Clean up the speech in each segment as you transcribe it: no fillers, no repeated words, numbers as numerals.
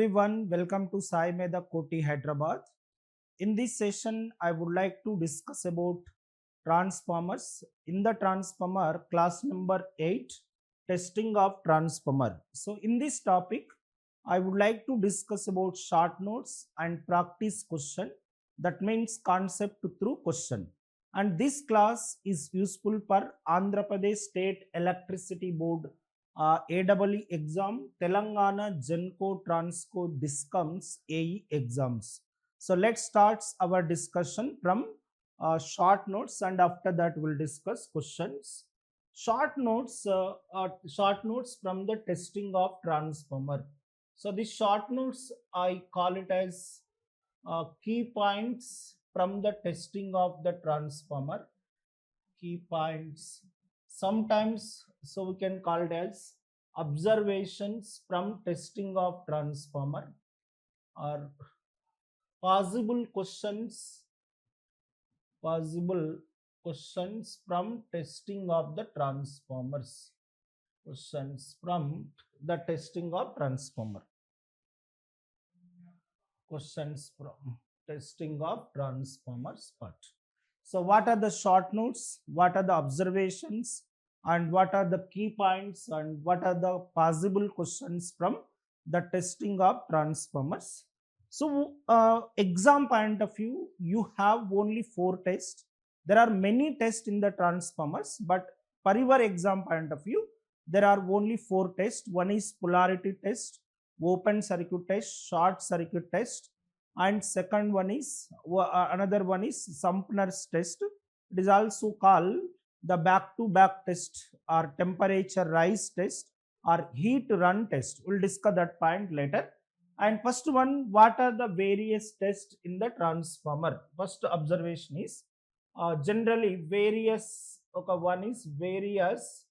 everyone, welcome to Saimedha Koti, Hyderabad. In this session, I would like to discuss about transformers. In the transformer, class number 8, testing of transformer. So in this topic, I would like to discuss about short notes and practice question. That means concept through question. And this class is useful for Andhra Pradesh State Electricity Board AEE exam, Telangana Genco Transco Discoms AE exams. So let's start our discussion from short notes, and after that we'll discuss questions. Short notes from the testing of transformer. So the short notes I call it as key points from the testing of the transformer. Key points. Sometimes, so we can call it as observations from testing of transformer, or possible questions from testing of the transformers. Questions from the testing of transformer. Questions from testing of transformers part. So what are the short notes, what are the observations, and what are the key points, and what are the possible questions from the testing of transformers? So exam point of view, you have only 4 tests. There are many tests in the transformers, but for your exam point of view, there are only 4 tests. One is polarity test, open circuit test, short circuit test, and second one is another one is Sumpner's test. It is also called the back-to-back test, or temperature rise test, or heat run test. We'll discuss that point later. And first one, what are the various tests in the transformer? First observation is generally various. Okay, one is various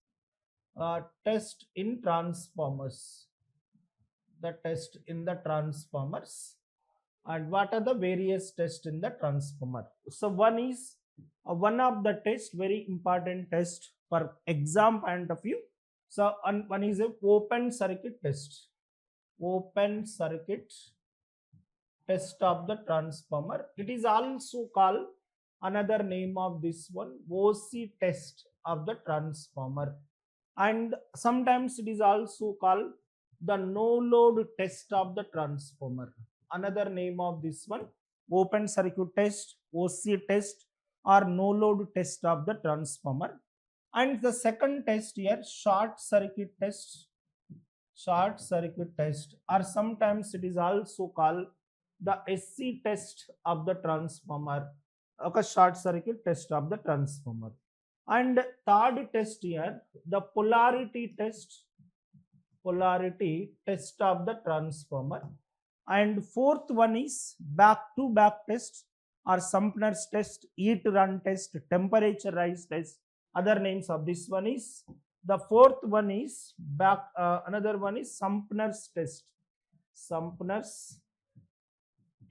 test in transformers. The test in the transformers. And what are the various tests in the transformer? So one is one of the test, very important test for exam point of view. So one is a open circuit test. Open circuit test of the transformer. It is also called, another name of this one, OC test of the transformer. And sometimes it is also called the no load test of the transformer. Another name of this one, open circuit test, OC test, or no load test of the transformer. And the second test here, short circuit test. Short circuit test, or sometimes it is also called the SC test of the transformer. Okay, short circuit test of the transformer. And third test here, the polarity test. Polarity test of the transformer. And fourth one is back-to-back test, or Sumpner's test, heat run test, temperature rise test. Other names of this one is, the fourth one is another one is Sumpner's test. Sumpner's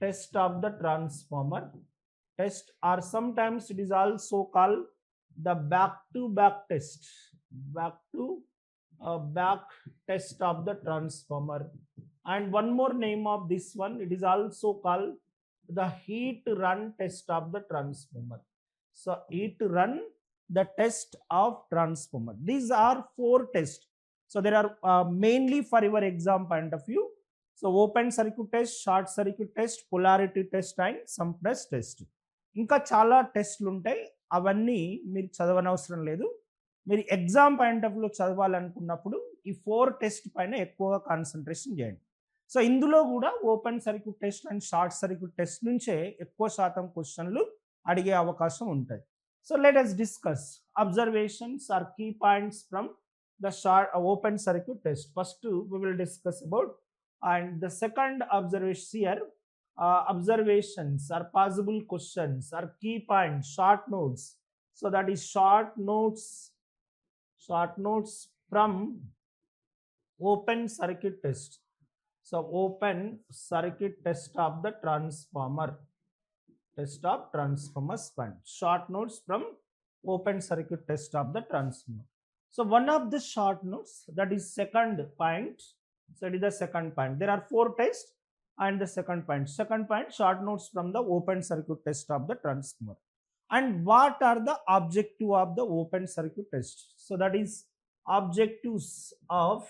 test of the transformer test, or sometimes it is also called the back-to-back test. Back test of the transformer. And one more name of this one, it is also called the heat run test of the transformer. So heat run, the test of transformer. These are 4 tests. So there are mainly for your exam point of view. So open circuit test, short circuit test, polarity test, and Sumpner's test. ఇంకా చాలా టెస్ట్లు ఉంటాయి, అవన్నీ మీరు చదవనవసరం లేదు. మీరు exam point of view చదవాలనుకున్నప్పుడు ఈ 4 test పైన ఎక్కువగా కాన్సన్ట్రేషన్ చేయండి. సో ఇందులో కూడా open circuit test and short circuit test నుంచే ఎక్కువ శాతం క్వశ్చన్లు అడిగే అవకాశం ఉంటుంది. So let us discuss observations or key points from the short open circuit test. First we will discuss about, and the second observation here, observations or possible questions or key points, short notes. So that is short notes from open circuit test. So open circuit test of the transformer. Test of transformers point. Short notes from open circuit test of the transformer. So one of the short notes, that is second point, So it is the second point. There are 4 tests and the second point. Second point, short notes from the open circuit test of the transformer. And what are the objective of the open circuit test? So that is objectives of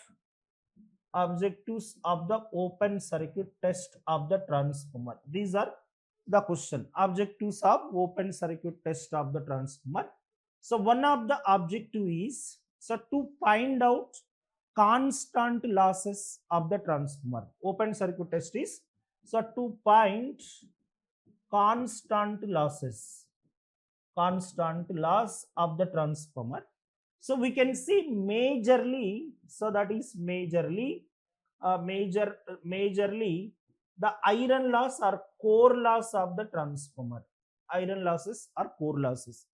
the open circuit test of the transformer. These are the question. Objectives of open circuit test of the transformer. So one of the objective is to find out constant losses of the transformer. Open circuit test is to find constant loss of the transformer. So we can see majorly, so that is majorly the iron loss or core loss of the transformer. Iron losses or core losses.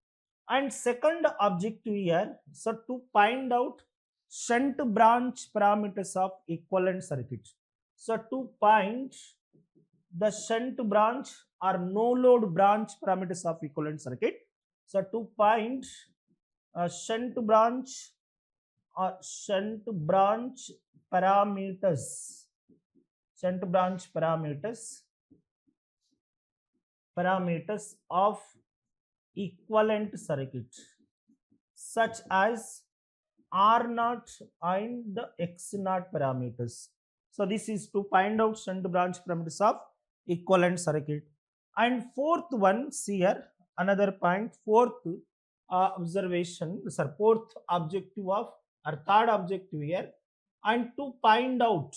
And second objective here, to find out shunt branch parameters of equivalent circuit. So to find the shunt branch or no load branch parameters of equivalent circuit. So to find shunt branch parameters of equivalent circuit, such as R0 and the X0 parameters. So this is to find out shunt branch parameters of equivalent circuit. And fourth one, see here another point, fourth objective of or third objective here, and to find out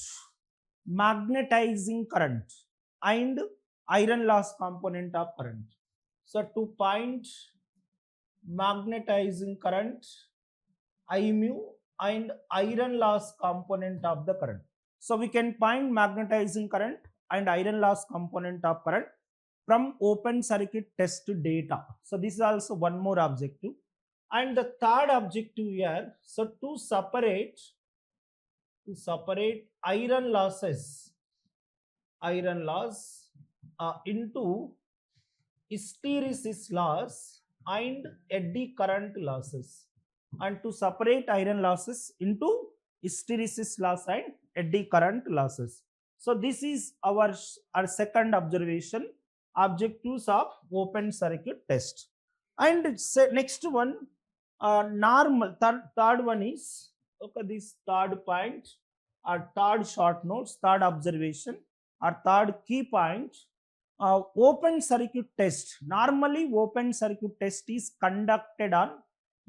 magnetizing current and iron loss component of current. So to find magnetizing current, I mu, and iron loss component of the current. So we can find magnetizing current and iron loss component of current from open circuit test data. So this is also one more objective. And the third objective here, to separate iron loss into hysteresis loss and eddy current losses, and to separate iron losses into hysteresis loss and eddy current losses. So this is our second observation, objectives of open circuit test. And next one, normal third one is, okay, this third point or third short notes, third observation or third key point, open circuit test. Normally open circuit test is conducted on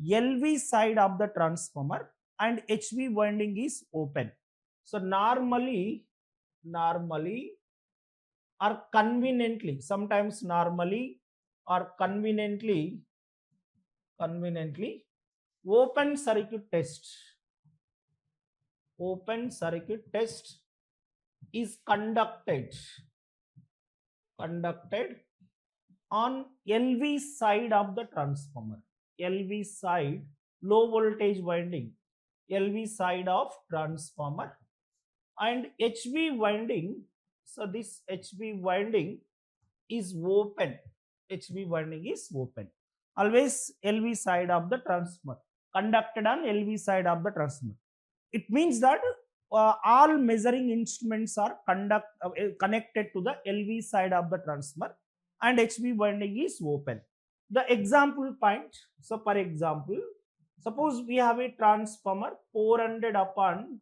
LV side of the transformer and HV winding is open. So normally or conveniently, sometimes normally or conveniently, open circuit test is conducted on LV side of the transformer. LV side, low voltage winding, LV side of transformer, and HV winding. So this HV winding is open. HV winding is open. Always LV side of the transformer, conducted on LV side of the transformer. It means that all measuring instruments are connected to the LV side of the transformer and HV winding is open. The example point, so for example, suppose we have a transformer 200 upon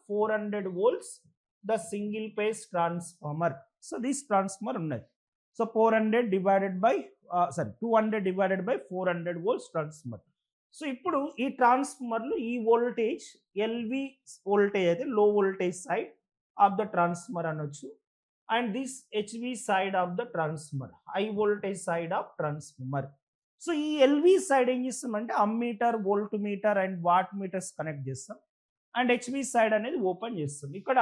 400 volts, the single phase transformer. So this transformer unnadi. So 200 divided by 400 volts transformer. So ఇప్పుడు ఈ ట్రాన్స్ఫార్మర్లో ఈ voltage LV voltage అయితే low voltage side of the transformer అనొచ్చు, and this HV side of the transformer, high voltage side of transformer. So ఈ LV side ఏం చేస్తామంటే ammeter, volt meter and watt meters connect చేస్తాం, and HV side అనేది open చేస్తాం. ఇక్కడ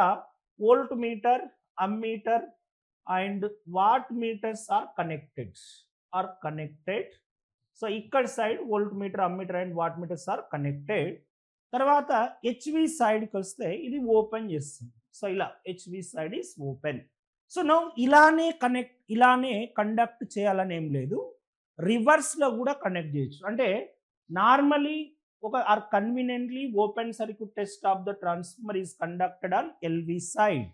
volt meter, ammeter and watt meters are connected. So ఇక్కడ side volt meter, ammeter and watt meters are connected. తర్వాత HV సైడ్కి వస్తే ఇది ఓపెన్ చేస్తుంది. సో ఇలా HV side is open. So now ఇలానే కండక్ట్ చేయాలని ఏం లేదు, రివర్స్లో కూడా కనెక్ట్ చేయొచ్చు. అంటే normally or conveniently open circuit test of the transformer is conducted on LV side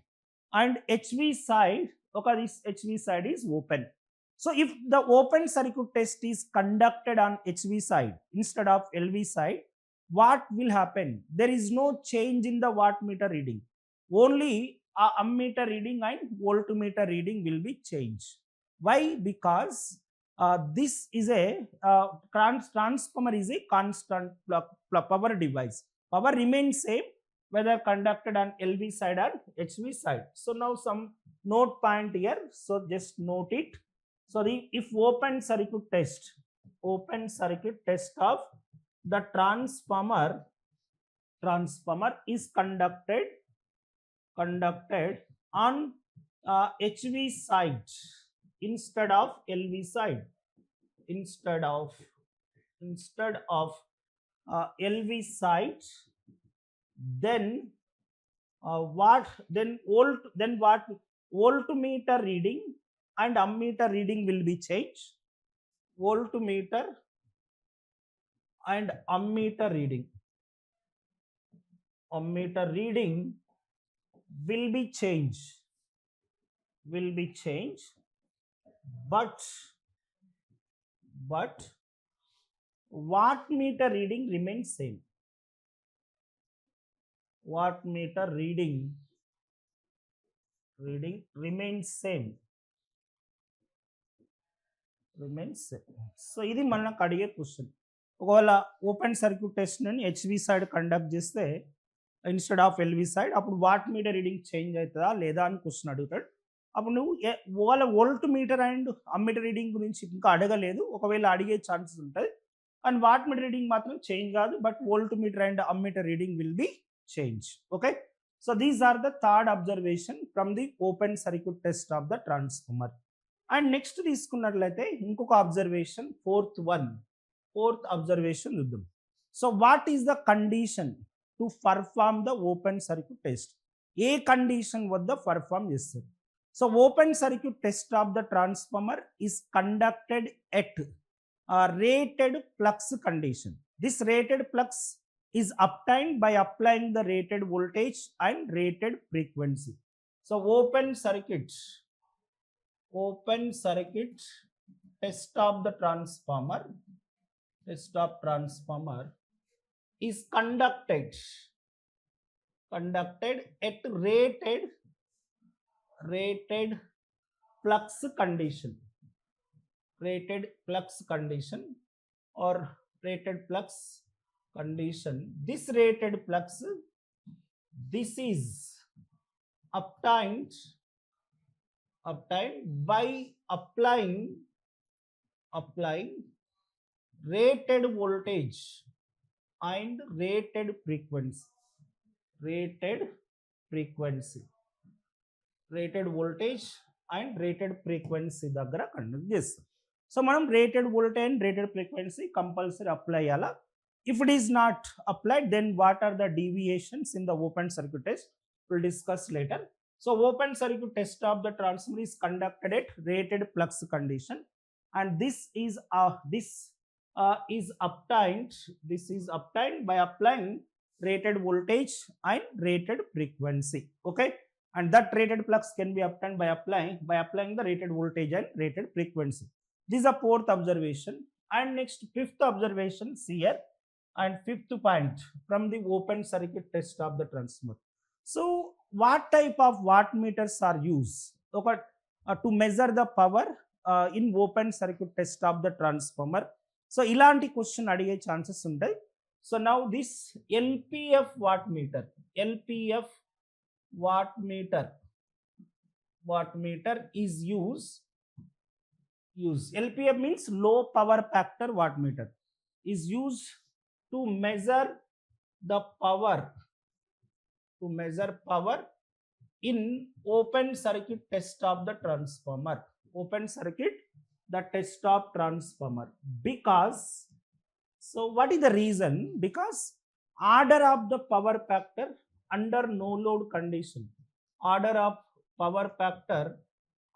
and HV side, this HV side is open. So if the open circuit test is conducted on HV side instead of LV side, what will happen? There is no change in the wattmeter reading. Only ammeter reading and voltmeter reading will be changed. Why? Because this is a transformer is a constant power device. Power remains same whether conducted on LV side or HV side. So now some note point here. So just note it. So if open circuit test of the transformer is conducted on HV side instead of LV side, instead of LV side, then what voltmeter reading and ammeter reading will be changed. Voltmeter and ammeter reading will be changed, but wattmeter reading remains same. Wattmeter reading remains same. So ఇది మనకు అడిగే question. ఒకవేళ open circuit test ని HV side conduct చేస్తే instead of LV side, అప్పుడు watt meter reading change అవుతుందా లేదా అని క్వశ్చన్ అడుగుతాడు. అప్పుడు నువ్వు ఒకవేళ volt meter and ammeter reading గురించి ఇంకా అడగలేదు, ఒకవేళ అడిగే ఛాన్సెస్ ఉంటుంది. అండ్ వాట్ మీటర్ రీడింగ్ మాత్రం చేంజ్ కాదు, but volt meter and ammeter reading will be change. Okay, so these are the third observation from the open circuit test of the transformer. And next తీసుకున్నట్లయితే ఇంకొక observation, fourth observation చూద్దాం. So what is the condition to perform the open circuit test? A condition వద్ద perform చేస్తారు? So open circuit test of the transformer is conducted at rated flux condition. This rated flux is obtained by applying the rated voltage and rated frequency. So open circuit test of the transformer is conducted at rated flux condition. Rated flux condition. This rated flux, this is obtained by applying rated voltage and rated frequency. Rated voltage and rated frequency దగ్గర conduct చేస్తాం. So మనం rated voltage and rated frequency compulsory apply చేయాలా. If it is not applied, then what are the deviations in the open circuit test will discuss later. So open circuit test of the transformer is conducted at rated flux condition, and this is obtained by applying rated voltage and rated frequency. Okay, and that rated flux can be obtained by applying the rated voltage and rated frequency. This is a fourth observation. And next, fifth observation here, and fifth point from the open circuit test of the transformer. So what type of wattmeters are used to measure the power in open circuit test of the transformer? So ilanti question adige chances untai. So now this LPF wattmeter is used. LPF means low power factor wattmeter is used to measure the power in open circuit test of the transformer. The test of transformer, because, so what is the reason? Because order of the power factor under no load condition, order of power factor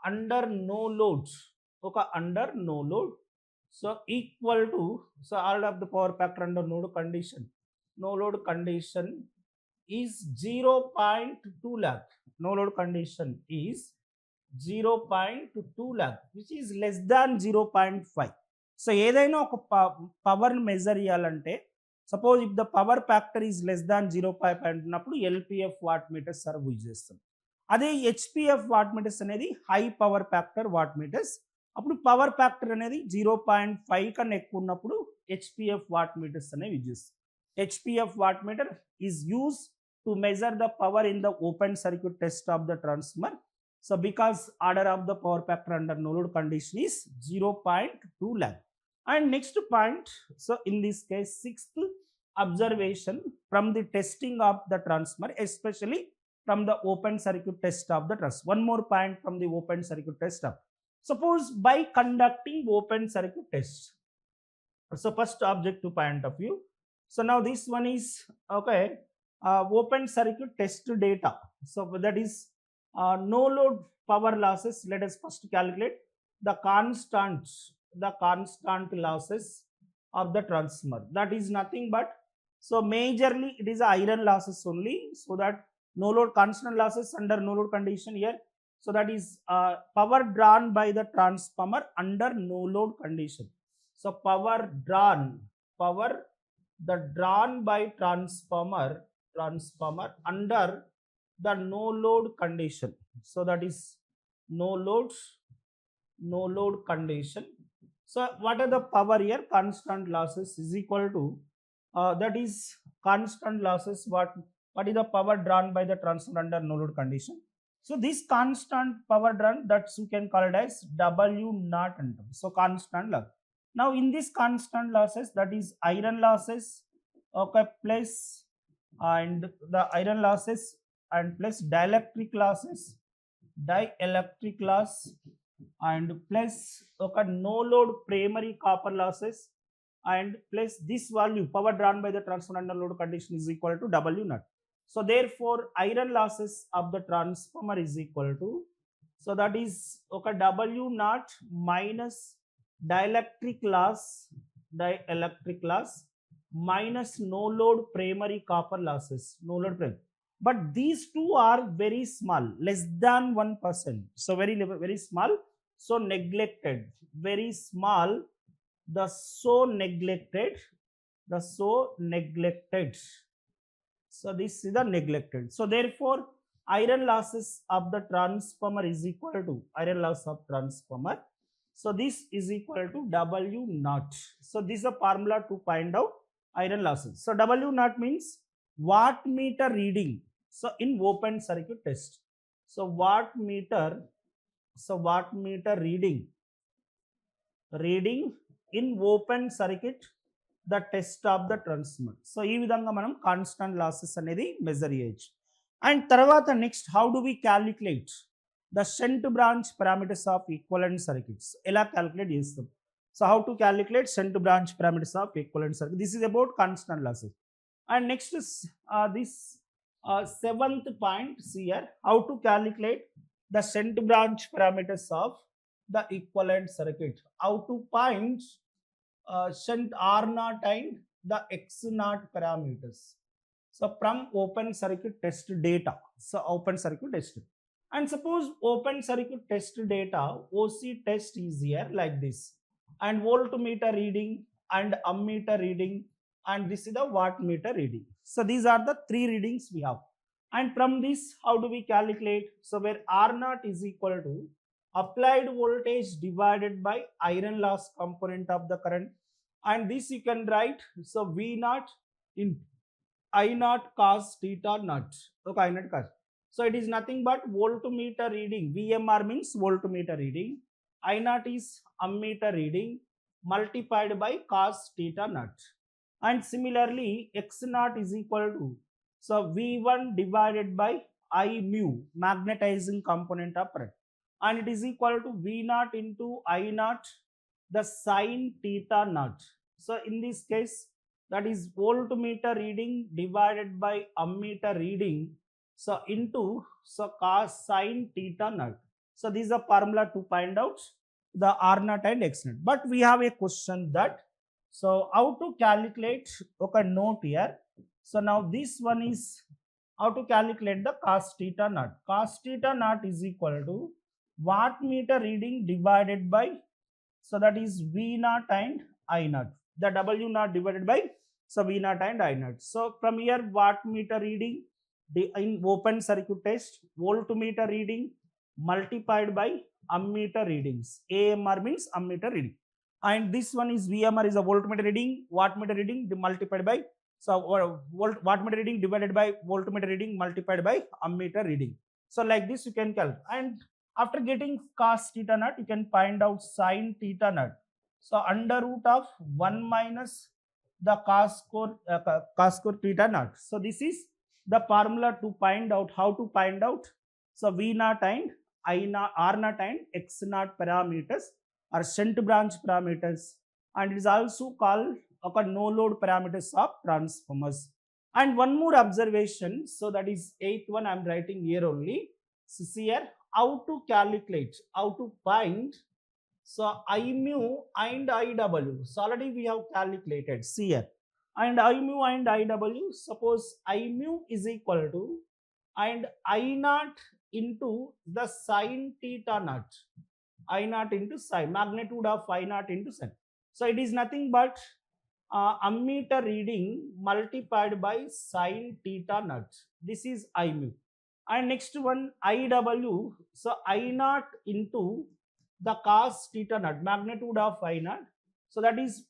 under no load, So equal to, so all of the power factor under no load condition, no load condition is 0.2 lakh. No load condition is 0.2 lakh, which is less than 0.5. So ఏదైనా ఒక పవర్ని measure చేయాలంటే suppose if the power factor is less than 0.5 అంటున్నప్పుడు LPF watt meters serve use చేస్తాం. అదే HPF watt meters అనేది high power factor watt meters. అప్పుడు power factor అనేది 0.5 కన్నా ఎక్కువ ఉన్నప్పుడు హెచ్పిఎఫ్ వాట్ మీటర్స్ అనేవి యూజ్ చేస్తాం. HPF watt meter is use to measure the power in the open circuit test of the transformer. So because order of the power factor under no load condition is 0.2 lakh. And next point, so in this case, sixth observation from the testing of the transformer, especially from the open circuit test of the transformer. One more point from the open circuit test of. Suppose by conducting open circuit test. So first objective point of view. So now this one is okay, open circuit test data. So that is no load power losses. Let us first calculate the constant losses of the transformer. That is nothing but, so majorly it is iron losses only, so that no load constant losses under no load condition here. So that is power drawn by the transformer under no load condition. So power drawn by transformer under the no load condition. So that is no load condition. So what are the power here? Constant losses is equal to that is constant losses. What is the power drawn by the transformer under no load condition? So this constant power drawn, that you can call it as W naught antam. So constant loss. Now in this constant losses, that is iron losses, okay, plus and the iron losses and plus dielectric loss and plus okay, no load primary copper losses and plus this value power drawn by the transformer under load condition is equal to W naught. So therefore iron losses of the transformer is equal to, so that is okay, W naught minus dielectric loss minus no load primary copper losses, no load primary. But these two are very small, less than 1%. So very small, so neglected, very small, so neglected. So this is the neglected. So therefore iron losses of the transformer is equal to iron loss of transformer. So this is equal to W naught. So this is a formula to find out iron losses. So W naught means watt meter reading. So in open circuit test, so watt meter reading in open circuit the test of the transformer. So ee vidhanga manam constant losses anedi measure cheyochu. And tarvata next, how do we calculate the shunt branch parameters of equivalent circuits? Ela calculate chestam. So how to calculate shunt branch parameters of equivalent circuit? This is about constant losses. And next is this seventh point here, how to calculate the shunt branch parameters of the equivalent circuit. How to find shunt R naught and the X naught parameters. So from open circuit test data. So open circuit test. And suppose open circuit test data, OC test is here like this. And voltmeter reading and ammeter reading, and this is the wattmeter reading. So these are the three readings we have. And from this, how do we calculate? So where R naught is equal to applied voltage divided by iron loss component of the current. And this you can write, so V naught in I naught cos theta naught. Okay, I naught cos. So it is nothing but voltmeter reading. VMR means voltmeter reading. I naught is ammeter reading multiplied by cos theta naught. And similarly, X naught is equal to, so V1 divided by I mu, magnetizing component of current, and it is equal to V naught into I naught, the sin theta naught. So in this case, that is voltmeter reading divided by ammeter reading, so into, so cos sin theta naught. So this is a formula to find out the R naught and X naught. But we have a question that, so how to calculate, okay, note here. So now this one is how to calculate the cos theta naught. Cos theta naught is equal to wattmeter reading divided by, so that is V naught and I naught. The W naught divided by, so V naught and I naught. So from here, wattmeter reading in open circuit test, voltmeter reading multiplied by ammeter readings. AMR means ammeter reading. And this one is VMR is a voltmeter reading, wattmeter reading multiplied by, so wattmeter reading divided by voltmeter reading multiplied by ammeter reading. So like this you can calculate. And after getting cos theta naught, you can find out sin theta naught. So under root of 1 minus the cos square theta naught. So this is the formula to find out, how to find out. So V naught and I naught, R naught and X naught parameters are shunt branch parameters, and it is also called no load parameters of transformers. And one more observation, so that is 8th one I am writing here only. So see here, how to calculate, how to find, so I mu and IW. So already we have calculated, see here, and I mu and IW, suppose I mu is equal to and I naught into the sin theta naught, I naught into sin, magnitude of I naught into sin. So it is nothing but ammeter reading multiplied by sin theta naught. This is I mu. And next one IW, so I naught into the cos theta naught, magnitude of I naught. So that is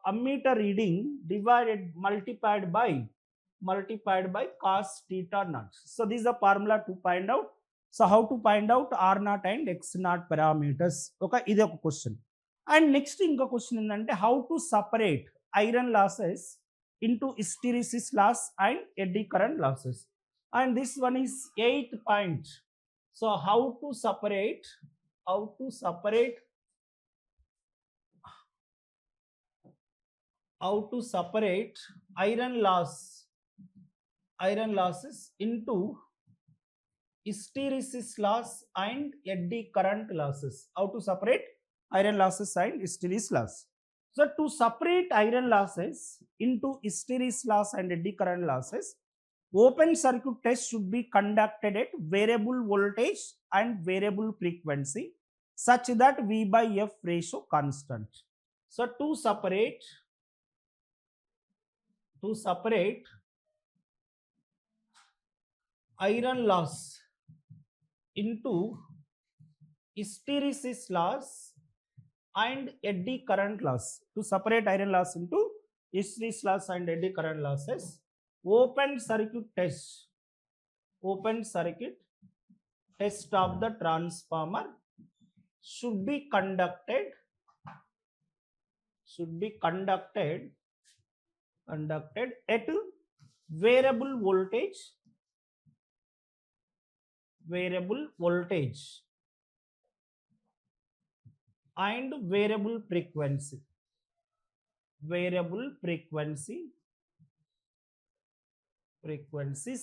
ammeter reading divided multiplied by cos theta naught. So this is the formula to find out. So how to find out R naught and X naught parameters? Okay, ఇది ఒక question. And next ఇంకో question ఏంటంటే how to separate iron losses into hysteresis loss and eddy current losses. And this one is 8th point. So how to separate iron losses into hysteresis loss and eddy current losses. How to separate iron losses and hysteresis loss? So to separate iron losses into hysteresis loss and eddy current losses, open circuit test should be conducted at variable voltage and variable frequency such that V by F ratio constant. So to separate iron loss into hysteresis loss and eddy current loss, to separate iron loss into hysteresis loss and eddy current losses, open circuit test of the transformer should be conducted at variable voltage and variable frequency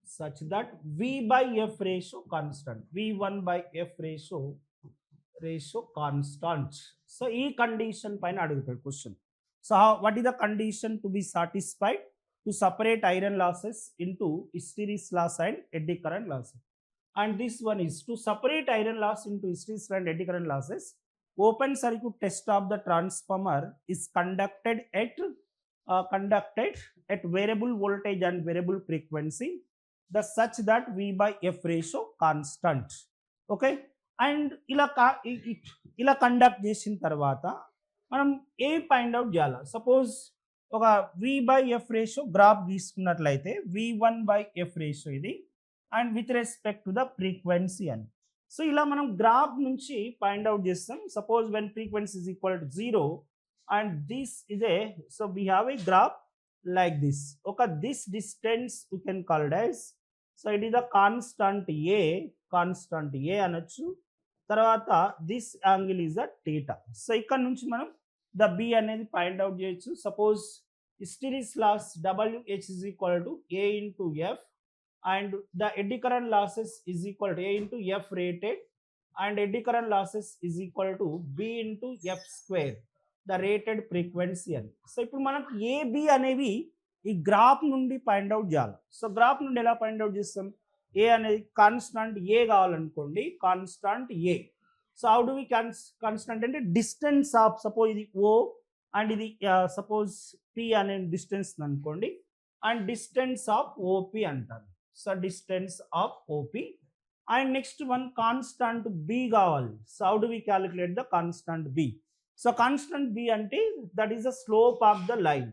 such that V by F ratio constant, V1 by F ratio constant. So e condition paina adugutaru question. So what is the condition to be satisfied to separate iron losses into hysteresis loss and eddy current losses? And this one is to separate iron loss into hysteresis and eddy current losses, open circuit test of the transformer is conducted at variable voltage and variable frequency, such that V by F ratio constant. Okay, and ఇలా conduct చేసిన తర్వాత మనం ఏ find out చేయాలి? Suppose ఒక V by F ratio graph తీసుకున్నట్లయితే V1 by F ratio ఇది, and with respect to the frequency అని. So ఇలా మనం గ్రాఫ్ నుంచి ఫైండ్ అవుట్ చేస్తాం. Suppose when frequency is equal to 0 and this is so we have a graph like this. Okay, this distance we can call it as, so it is a constant A అనొచ్చు. తర్వాత this angle is the theta. So ఇక్కడ నుంచి మనం the B అనేది find out చేయొచ్చు. Suppose hysteresis loss WH is equal to A into F and the eddy current losses is equal to A into F rated, and eddy current losses is equal to B into F square, the rated frequency అని. So ఇప్పుడు మనకు AB అనేవి ఈ graph నుండి find out చేయాలి. So graph నుండి ఎలా find out చేస్తాం? ఏ అనేది కాన్స్టాంట్ ఏ కావాలనుకోండి, constant A. So how do we constant అంటే డిస్టెన్స్ ఆఫ్, సపోజ్ ఇది ఓ అండ్ ఇది సపోజ్ పి అనే డిస్టెన్స్ అనుకోండి, అండ్ డిస్టెన్స్ ఆఫ్ ఓపి అంటారు. So distance of OP. And next one constant B కావాలి. So how do we calculate the constant B? So constant B అంటే that is the slope of the line.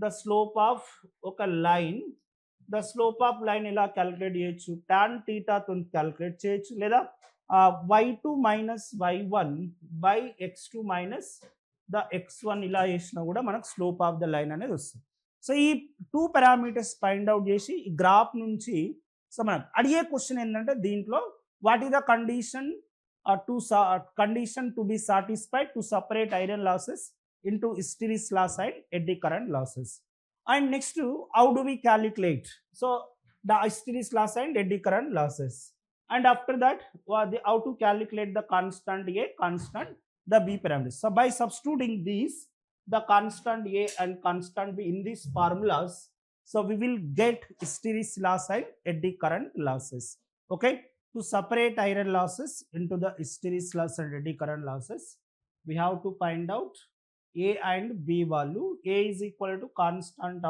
The slope of ఒక line, the slope of line ఎలా calculate చేయొచ్చు? Tan థీటాతో calculate చేయొచ్చు, లేదా y2 minus y1 by x2 minus the x1 ఇలా చేసినా కూడా మనకు స్లోప్ ఆఫ్ ద లైన్ అనేది వస్తుంది. సో ఈ 2 పారామీటర్స్ ఫైండ్ అవుట్ చేసి ఈ గ్రాఫ్ నుంచి, సో మనకు అడిగే క్వశ్చన్ ఏంటంటే దీంట్లో what is the condition to be satisfied to separate iron losses into hysteresis loss and eddy current losses. And next, how do we calculate? So the hysteresis loss and eddy current losses. And after that, how to calculate the constant A, constant the B parameters. So by substituting these, the constant A and constant B in these formulas, so we will get hysteresis loss and eddy current losses. Okay. To separate iron losses into the hysteresis loss and eddy current losses, we have to find out A and B value. A is equal to constant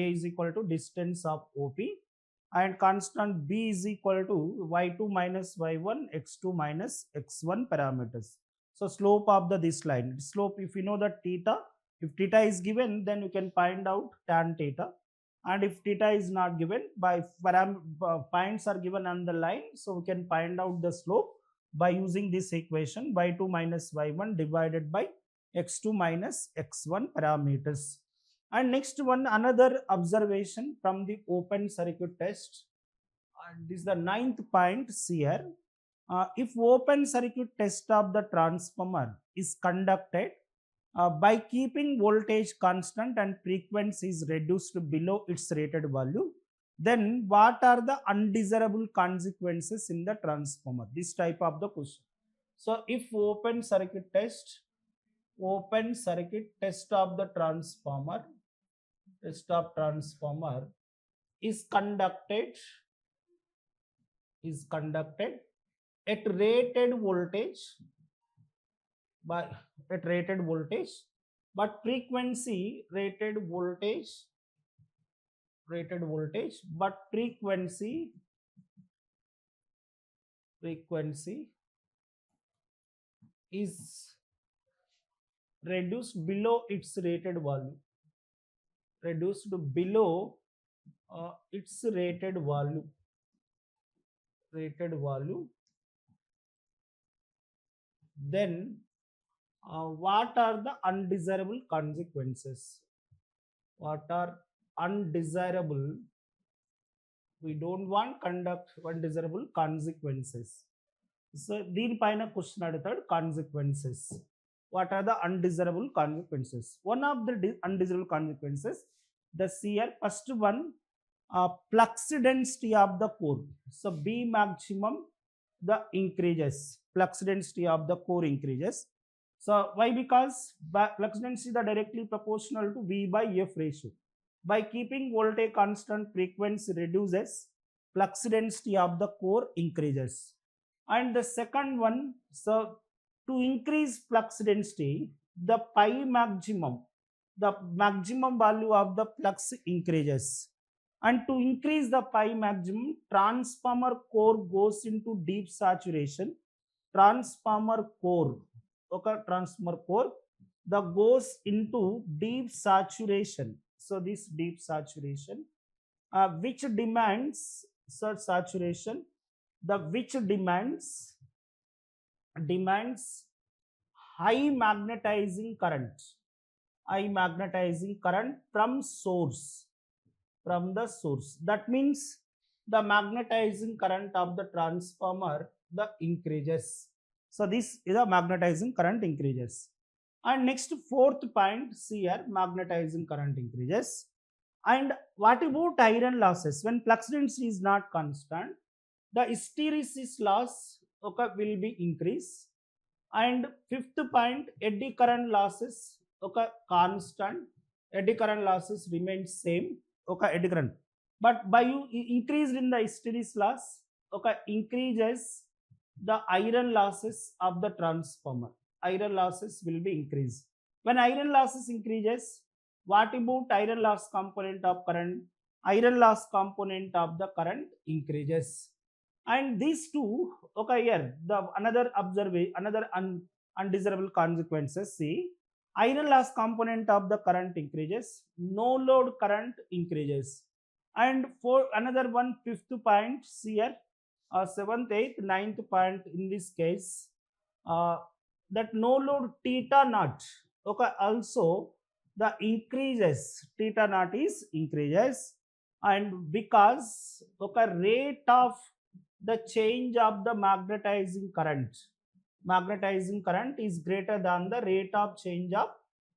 A is equal to distance of OP, and constant B is equal to y2 minus y1, x2 minus x1 parameters. So slope of this line, slope, if you know that theta, if theta is given, then you can find out tan theta. And if theta is not given, by points are given on the line, so we can find out the slope by using this equation, y2 minus y1 divided by x2 minus x1 parameters. And next one, another observation from the open circuit test, and this is the 9th point here. If open circuit test of the transformer is conducted by keeping voltage constant and frequency is reduced below its rated value, then what are the undesirable consequences in the transformer? This type of the question. So if open circuit test of the transformer is conducted at rated voltage, but frequency rated voltage, but frequency is reduced below its rated value, its rated value, then what are the undesirable consequences? What are undesirable? We don't want undesirable consequences. So దీని పైన question అడుగుతాడు, consequences. What are the undesirable consequences? One of the undesirable consequences, the here first one, flux density of the core. So B maximum the increases, flux density of the core increases. So why? Because flux density is directly proportional to V by F ratio. By keeping voltage constant, frequency reduces, flux density of the core increases. And the second one, so to increase flux density, the maximum value of the flux increases. And to increase the pi maximum, transformer core goes into deep saturation. Transformer core that goes into deep saturation. So this deep saturation, which demands high magnetizing current from the source. That means the magnetizing current of the transformer increases. So this is a magnetizing current increases. And next fourth point, here magnetizing current increases. And what about iron losses? When flux density is not constant, the hysteresis loss okay, will be increased. And fifth point, eddy current losses okay, constant, eddy current losses remain same, okay, eddy current. But by you increase in the hysteresis loss, okay, increases the iron losses of the transformer. Iron losses will be increased. When iron losses increases, what about iron loss component of current? Iron loss component of the current increases. And these two, okay, here the another observation, another undesirable consequences. See, iron loss component of the current increases, no load current increases. And for another one, fifth point here, seventh, eighth, ninth point in this case, that no load theta naught, okay, also the increases, theta naught is increases. And because okay, rate of the change of the magnetizing current is greater than the rate of change of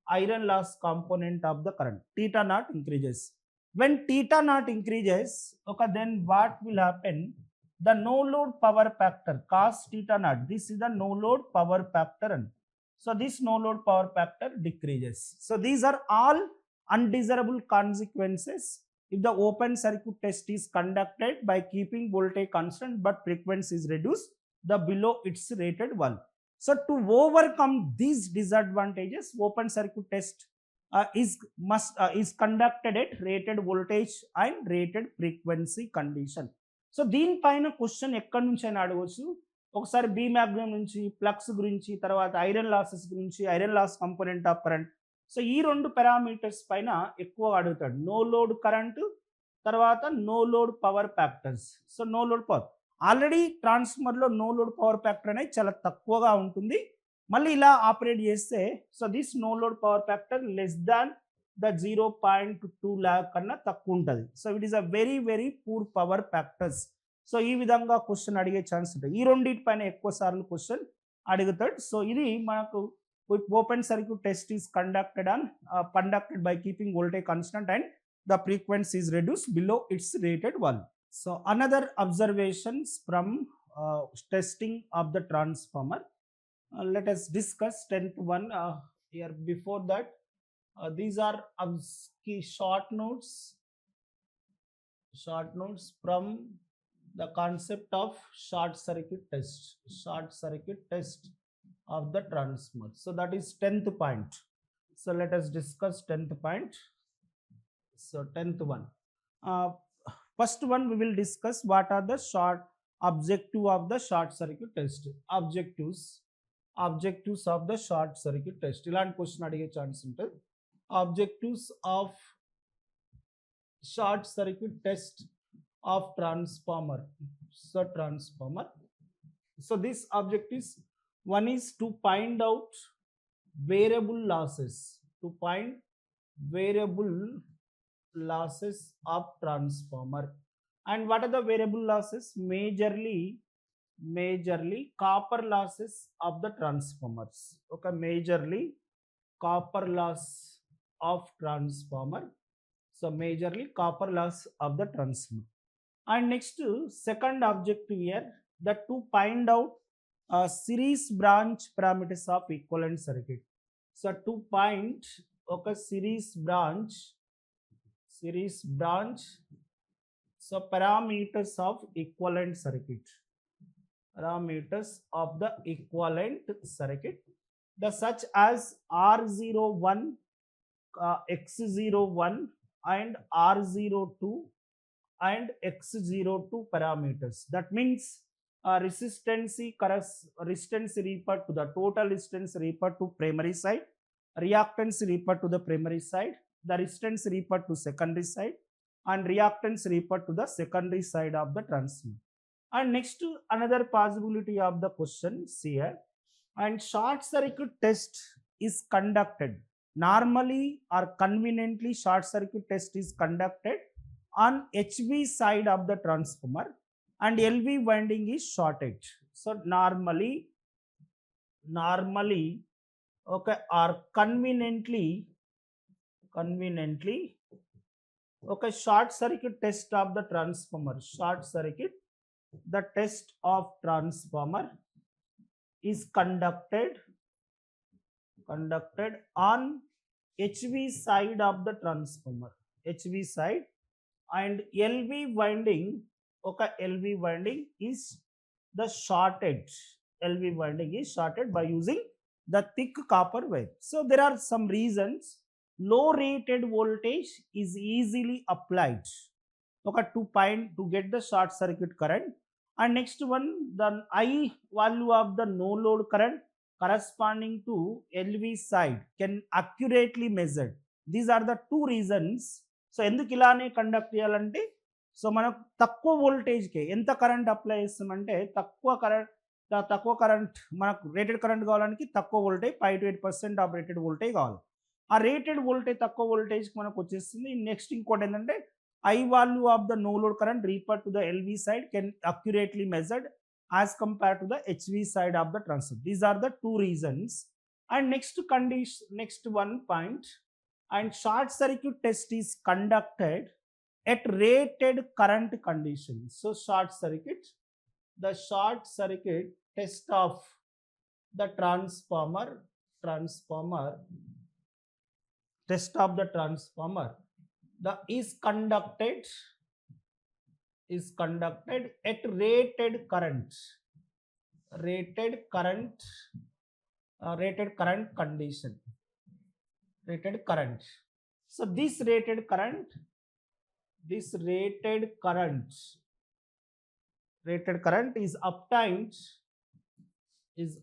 iron loss component of the current, theta naught increases. When theta naught increases, okay, then what will happen? The no load power factor cos theta naught, this is the no load power factor, so this no load power factor decreases. So these are all undesirable consequences if the open circuit test is conducted by keeping voltage constant but frequency is reduced the below its rated value. So to overcome these disadvantages, open circuit test is conducted at rated voltage and rated frequency condition. So దీనిపైన question ఎక్కడి నుంచి అయినా అడగవచ్చు. ఒకసారి be Magnum నుంచి, flux గురించి, తర్వాత iron losses గురించి, iron loss component of current. So ఈ రెండు పారామీటర్స్ పైన ఎక్కువ అడుగుతాడు. నో లోడ్ కరెంటు, తర్వాత no load power factors. So no load power already ట్రాన్స్ఫార్మర్లో నో లోడ్ పవర్ ఫ్యాక్టర్ అనేది చాలా తక్కువగా ఉంటుంది. మళ్ళీ ఇలా ఆపరేట్ చేస్తే so this no load power factor less than the 0.2 lakh కన్నా తక్కువ ఉంటుంది. So it is a very very poor power factors. So ఈ విధంగా క్వశ్చన్ అడిగే ఛాన్స్ ఉంటుంది. ఈ రెండింటి పైన ఎక్కువ సార్లు క్వశ్చన్ అడుగుతాడు. సో ఇది మనకు open circuit test is conducted by keeping voltage constant and the frequency is reduced below its rated value. So another observations from testing of the transformer. Let us discuss 10th one here. Before that, these are key short notes from the concept of short circuit test of the transformer. So that is 10th point. So let us discuss 10th point. So 10th one, first one we will discuss what are the objective of the short circuit test. Objectives of the short circuit test. ఇలాంటి question అడిగే chance ఉంటుంది. Objectives of short circuit test of transformer. So this objectives, one is to find out variable losses, of transformer. And what are the variable losses? Majorly copper losses of the transformers. Okay, majorly copper loss of transformer. So majorly copper loss of the transformer. And next, second objective here, that to find out series branch parameters of equivalent circuit. So to find okay, series branch, so parameters of equivalent circuit, parameters of the equivalent circuit, the such as R01, X01 and R02 and X02 parameters. That means resistance refer to the total resistance refer to primary side, reactance refer to the primary side, the resistance refer to secondary side, and reactance refer to the secondary side of the transformer. And next, another possibility of the questions here. And short circuit test is conducted normally or conveniently. Short circuit test is conducted on HV side of the transformer and LV winding is shorted. So normally okay, or conveniently Okay, short circuit test of the transformer. Short circuit, the test of transformer is conducted on HV side of the transformer. HV side, and LV winding, okay, LV winding is the shorted. LV winding is shorted by using the thick copper wire. So there are some reasons. Low rated voltage is easily applied, okay, to get the short circuit current. And next one, the I value of the no load current corresponding to LV side can accurately measured. These are the two reasons. So ఎందుకు ఇలానే conduct చేయాలంటే, so మనకు తక్కువ వోల్టేజ్కి ఎంత current apply చేస్తామంటే తక్కువ current మనకు rated current కావాలని తక్కువ voltage 5 to 8% of rated voltage కావాలి. ఆ రేటెడ్ వోల్టేజ్ తక్కువ వోల్టేజ్కి మనకు వచ్చేస్తుంది. నెక్స్ట్ ఇంకోటి ఏంటంటే I value of the no load current referred to the LV side can accurately measured as compared to the HV side of the transformer. These are the two reasons. And next condition, next one point, and short circuit test is conducted at rated current conditions. So the short circuit test of the transformer test of the transformer is conducted at rated current condition. Rated current. So this rated current is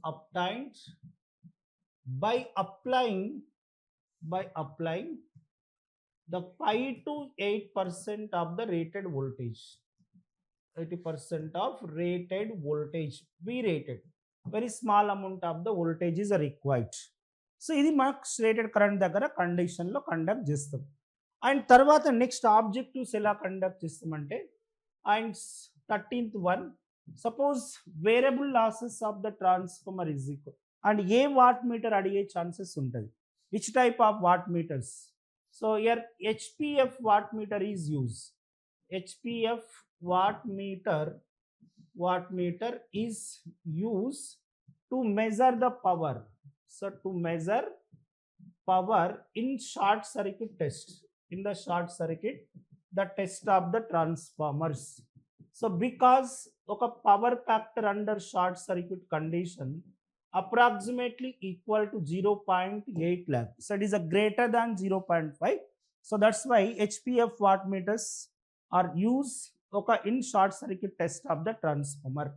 obtained by applying the 5 to 8% of the rated voltage. 80% of rated voltage, be rated. Very small amount of the voltage is required. So ఇది మనకు rated current దగ్గర కండిషన్లో conduct చేస్తాం. And తర్వాత next objectives ఎలా conduct చేస్తామంటే, and 13th one, suppose variable losses of the transformer is equal, and a watt meter అడిగే chances ఉంటుంది. Which type of watt meters? So here HPF watt meter is use. HPF watt meter is used to measure the power. So to measure power in short circuit test, in the short circuit, the test of the transformers. So because oka power factor under short circuit condition approximately equal to 0.8 lakh. So it is a greater than 0.5. So that's why HPF watt meters are used, okay, in short circuit test of the transformer.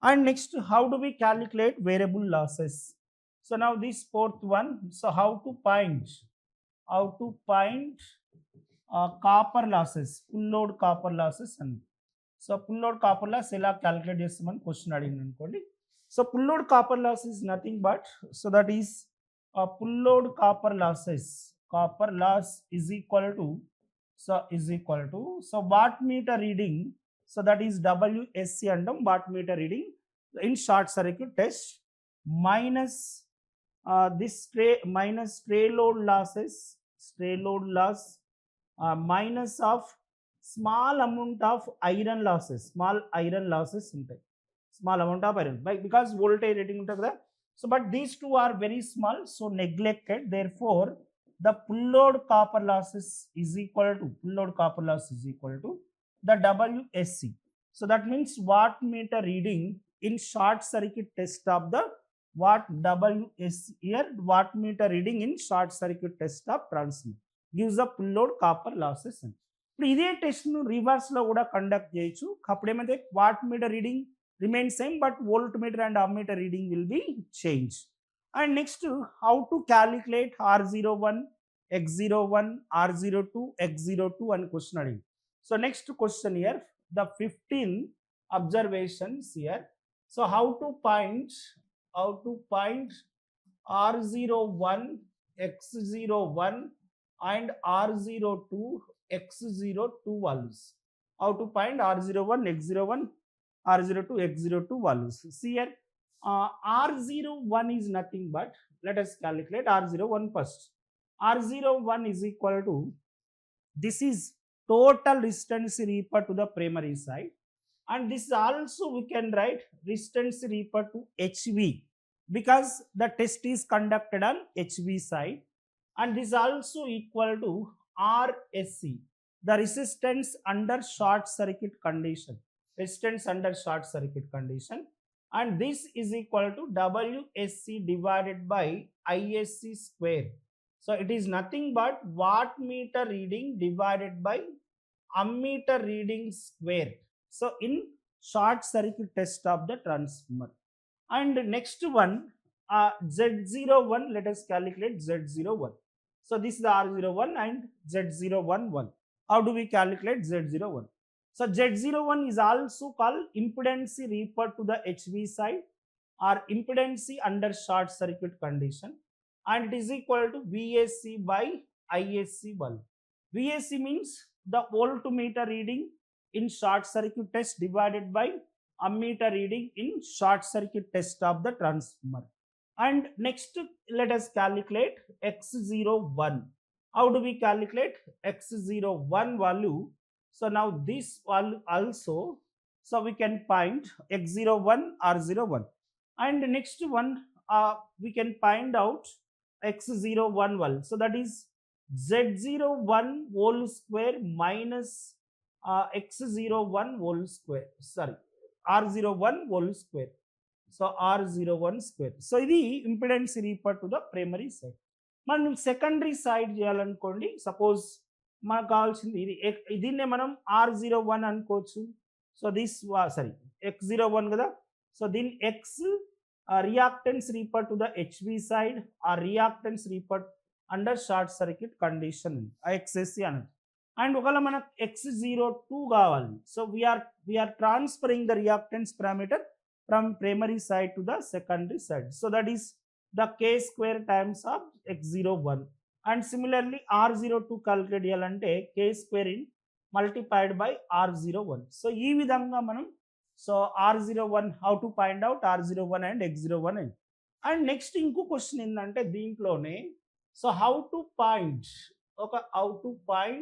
And next, how do we calculate variable losses? So now this fourth one, so how to find copper losses, full load copper losses. And so full load copper loss ela calculate chestamani question adinadu anukondi. So full load copper loss is nothing but, so that is full load copper loss is equal to, so watt meter reading, so that is WSC and watt meter reading in short circuit test minus this stray load loss minus of small amount of iron losses, ఉంటాయి, small amount of iron, because voltage rating ఉంటుంది కదా. So but these two are very small, so neglected. Therefore the full load copper losses is equal to the WSC. So that means watt meter reading in short circuit test of the WSC, here watt meter reading in short circuit test of transformer gives the full load copper losses. ఇప్పుడు ఇదే test ను reverse లో కూడా conduct చేయొచ్చు. అప్పుడు ఏమైతే what meter reading remain same, but volt meter and ammeter reading will be change. And next, how to calculate R01, X01, R02, X02 and question adin. So next question here, the 15 observations here. So how to find R01, X01 and R02, X02 values. How to find R01, X01, R02, X02 values. See here, R01 is nothing but, let us calculate R01 first. R01 is equal to, this is total resistance referred to the primary side, and this also we can write resistance referred to HV because the test is conducted on HV side, and this also equal to RSC, the resistance under short circuit condition, resistance under short circuit condition, and this is equal to WSC divided by ISC square. So it is nothing but wattmeter reading divided by ammeter reading square. So in short circuit test of the transformer. And next one, Z01, let us calculate Z01. So this is the R01 and Z011. How do we calculate Z01? So Z01 is also called impedance referred to the HV side or impedance under short circuit condition, and it is equal to VSC by ISC bulb. VSC means the voltmeter reading in short circuit test divided by ammeter reading in short circuit test of the transformer. And next, let us calculate X01. How do we calculate X01 value? So now this value also, so we can find X01 R01. And next one, we can find out X01 value. So that is Z01 whole square minus X01 whole square. Sorry, R01 whole square. So R01 square. So ఇది impedance referred to the primary side. మనం secondary side చేయాలనుకోండి, suppose మనకు కావాల్సింది ఇది, దీన్నే మనం R01 అనుకోవచ్చు. So this sorry X01 కదా. So దీని X reactance referred to the HV side or reactance referred under short circuit condition, XSC అన్నట్టు. అండ్ ఒకవేళ మనకు X02 కావాలి, so we are transferring the reactance parameter from primary side to the secondary side. So that is the K square times of X01. And similarly R02 calculate చేయాలంటే K square in multiplied by R01. So ఈ విధంగా మనం so R01 how to find out R01 and X01. And next ఇంకో question ఏంటంటే దీంట్లోనే, so how to find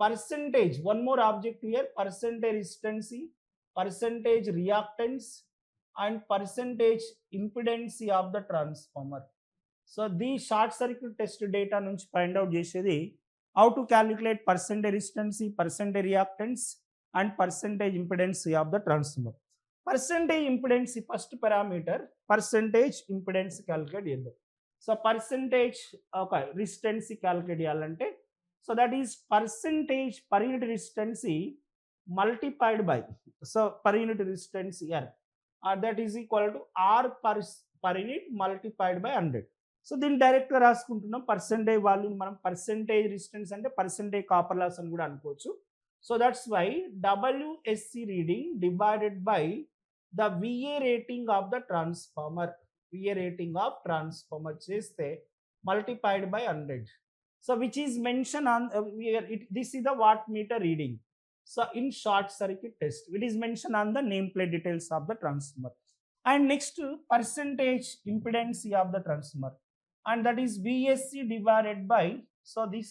percentage, one more object here, percentage resistance, percentage reactance and percentage impedance of the transformer. So the short circuit test data nunchi find out chesedi how to calculate percentage resistance, percentage reactance and percentage impedance of the transformer. Percentage impedance first parameter, percentage impedance calculate cheyadam. So percentage resistance calculate cheyalante, so that is percentage per unit resistance multiplied by, so per unit resistance here, that is equal to R per unit multiplied by 100. So దీన్ని డైరెక్ట్గా రాసుకుంటున్నాం. Percentage వాల్యూని మనం percentage resistance అంటే percentage copper loss అని కూడా అనుకోవచ్చు. So that's why WSC reading divided by the VA rating of the transformer, VA rating of transformer చేస్తే multiplied by 100. So which is mention on this is the wattmeter reading. So in short circuit test, it is mentioned on the nameplate details of the transformer. And next, percentage impedance of the transformer, and that is VSC divided by, so this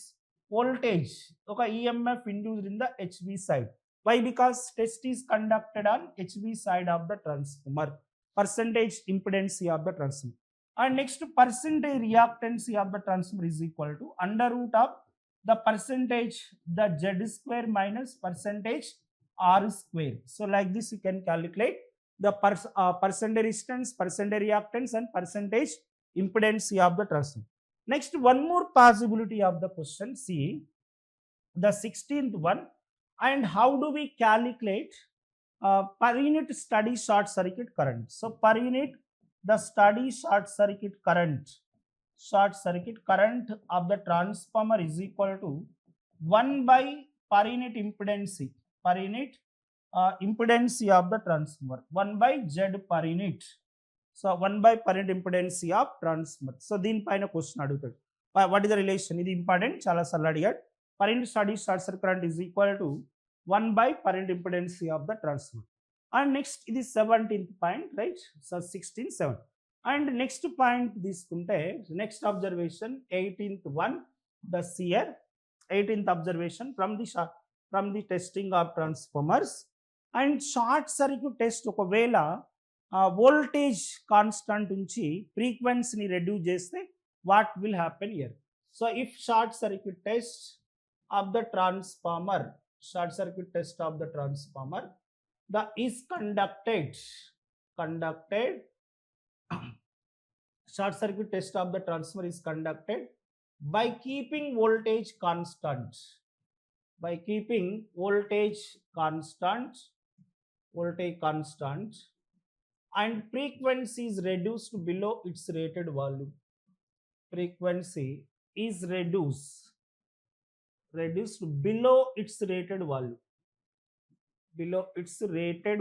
voltage, okay, EMF induced in the HV side. Why? Because test is conducted on HV side of the transformer. Percentage impedance of the transformer. And next, percentage reactance of the transformer is equal to under root of the percentage, the Z square minus percentage R square. So like this you can calculate the percentage resistance, percentage reactance and percentage impedance of the transformer. Next, one more possibility of the question, see the 16th one. And how do we calculate per unit steady short circuit current? So per unit the steady short circuit current of the transformer is equal to 1 by per unit impedance, impedance of the transformer, 1 by Z per unit. So 1 by per unit impedance of transformer. So దీని పైన question అడుగుతాడు, what is the relation, ఇది important, చాలా సార్లు అడిగాడు. Per unit steady short circuit current is equal to 1 by per unit impedance of the transformer. And next, ఇది 17th point, right? So 16, 7. And next point తీసుకుంటే next observation 18th one, the seer 18th observation from the from the testing of transformers. And short circuit test ఒకవేళ voltage constant unchi frequency ni reduce cheste what will happen here. So if short circuit test of the transformer, short circuit test of the transformer, the is conducted short circuit test of the transformer is conducted by keeping voltage constant, by keeping voltage constant and frequency is reduced below its rated value. Frequency is reduced below its rated value, below its rated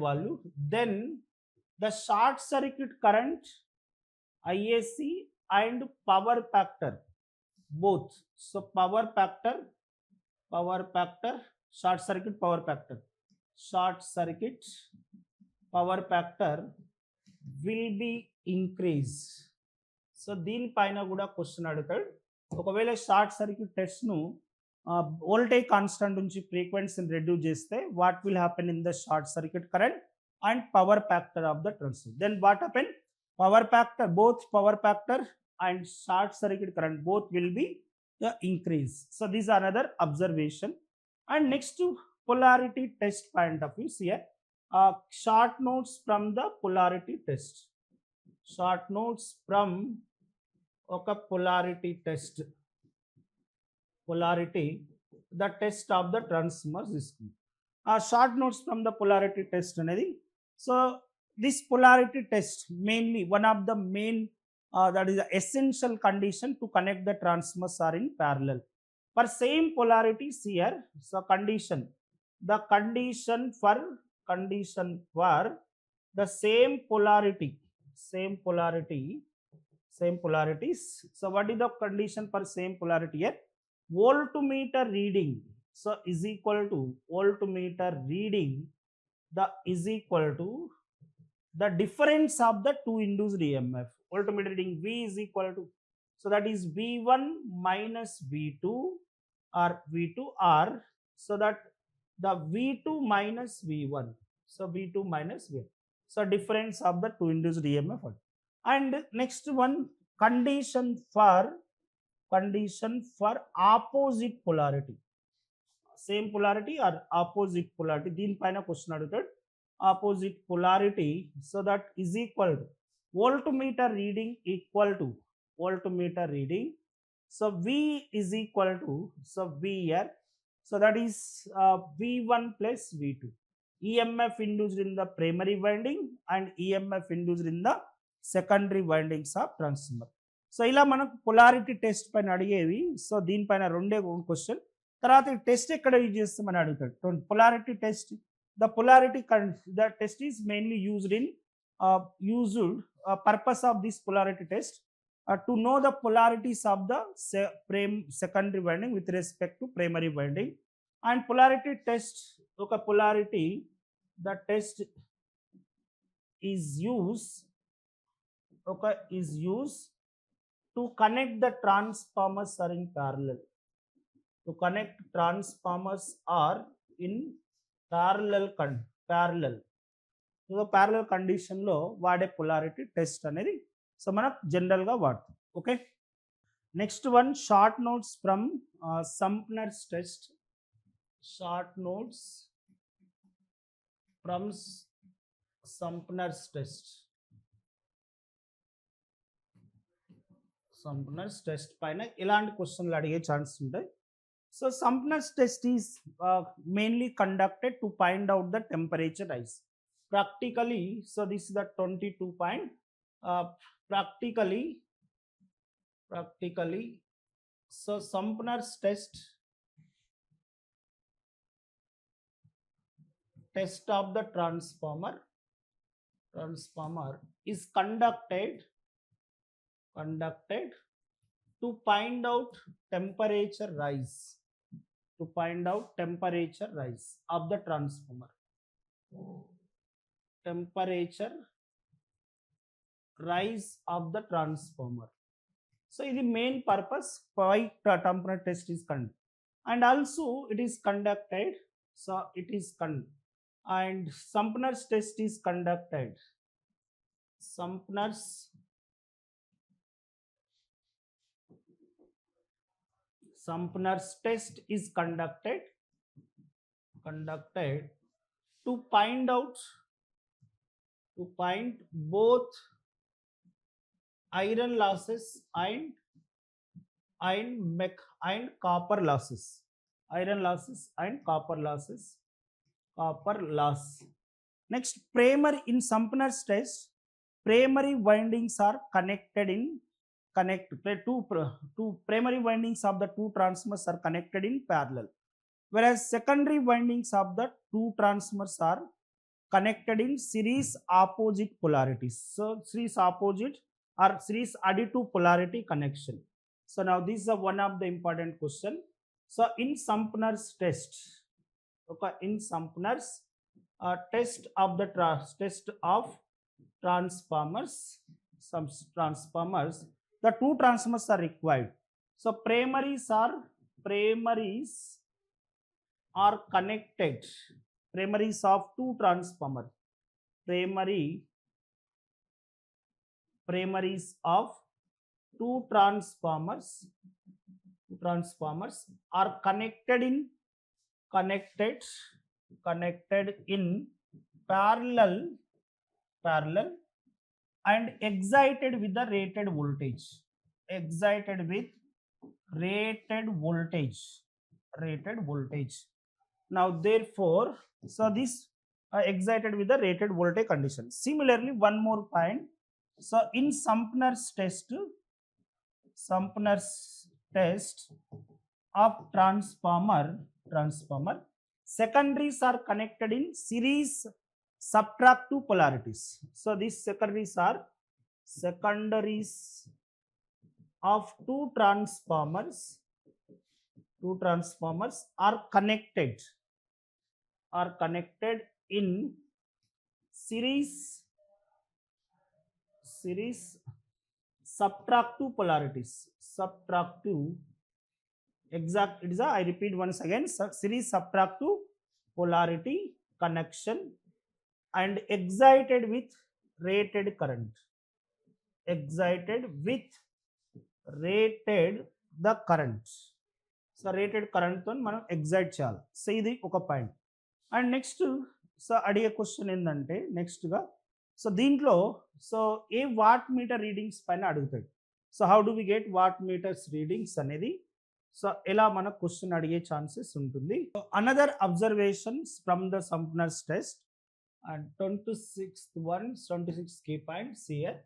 value, then the short circuit current IAC and power factor both. So power factor, short circuit power factor will be increased. So దీనిపైన కూడా question అడుగుతాడు. ఒకవేళ short circuit టెస్ట్ను voltage constant నుంచి ఫ్రీక్వెన్సీని reduce చేస్తే what will happen in the short circuit current and power factor of the transformer. Then what happen, power factor, both power factor and short circuit current both will be the increase. So these are another observation. And next to polarity test point of view here, short notes from the polarity test. Short notes from okay polarity test, the test of the transformers is short notes from the polarity test anedi. So this polarity test mainly one of the main that is the essential condition to connect the transformers are in parallel for same polarities here. So condition for the same polarities. So what is the condition for same polarity here? Voltmeter reading so is equal to voltmeter reading is equal to the difference of the two induced EMF. Voltmeter reading V is equal to, so that is V1 minus V2 or V2 R, so that the V2 minus V1, so V2 minus V1, so difference of the two induced EMF. And next one, condition for opposite polarity, same polarity or opposite polarity. దీనిపైన question అడుగుతాడు. Opposite polarity, so that is equal to voltmeter reading so V is equal to, so V here, so that is V1 plus V2, EMF induced in the primary winding and EMF induced in the secondary windings of transformer. So ఇలా మనకు polarity test పైన అడిగేవి. So దీనిపైన రెండే question. తర్వాత ఈ test ఎక్కడ use చేస్తామని అడుగుతాడు. Polarity test, the test is mainly used in purpose of this polarity test to know the polarities of the secondary winding with respect to primary winding. And polarity test, the test is used to connect the transformers are in parallel. To connect transformers are in parallel. So parallel condition లో వాడే polarity test అనేది so మనం general గా వాడతాం. Okay, next one short notes from Sumpner's test. Short notes from Sumpner's test. Sumpner's test పైన ఇలాంటి క్వశ్చన్లు అడిగే ఛాన్స్ ఉంటాయి. So Sumpner's test is mainly conducted to find out the temperature rise. Practically, so this is the 22 point. Practically, so Sumpner's test of the transformer is conducted to find out temperature rise. To find out temperature rise of the transformer. Temperature rise of the transformer. So, this is the main purpose why temperature test is conducted. and also it is conducted. So it is and Sumpner's test is conducted. Sumpner's test is conducted to find both iron losses and copper losses. Iron losses and copper losses. Copper loss. Next, primary in Sumpner's test, primary windings are two primary windings of the two transformers are connected in parallel, whereas secondary windings of the two transformers are connected in series opposite polarities. So series opposite or series additive polarity connection. So now this is one of the important question. So in Sumpner's test, okay, in Sumpner's test of transformers, the two transformers are required. So primaries are connected. Primaries of two transformers. Primaries of two transformers are connected in parallel and excited with the rated voltage. Now therefore, so this excited with the rated voltage condition. Similarly, one more point. So in Sumpner's test of transformer, secondaries are connected in series subtractive polarities. So these secondaries of two transformers are connected in series subtractive polarities. I repeat once again, series subtractive polarity connection and excited with rated current. The current. So rated current తో మనం excite చేయాలి. So ఇది ఒక point. And next so అడిగే question ఏంటంటే నెక్స్ట్గా so దీంట్లో so a watt meter readings పైన అడుగుతాడు. So how do we get watt meters readings అనేది సో ఎలా మన క్వశ్చన్ అడిగే ఛాన్సెస్ ఉంటుంది. Another observations from the Sumpner's test and 26 key points here.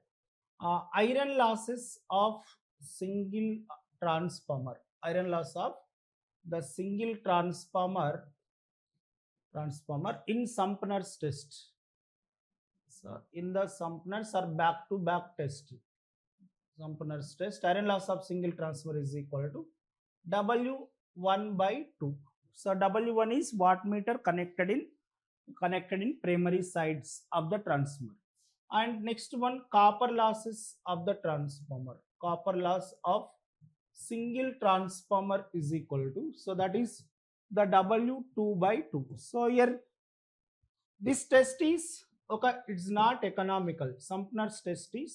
Iron losses of single transformer. Iron loss of the single transformer in Sumpner's test. So in the Sumpner's or back-to-back test. Sumpner's test, iron loss of single transformer is equal to W1/2. So W1 is wattmeter connected in primary sides of the transformer. And next one, copper losses of the transformer. Copper loss of single transformer is equal to, so that is the W2/2. So here this test is okay, it's not economical. Sumpner's test is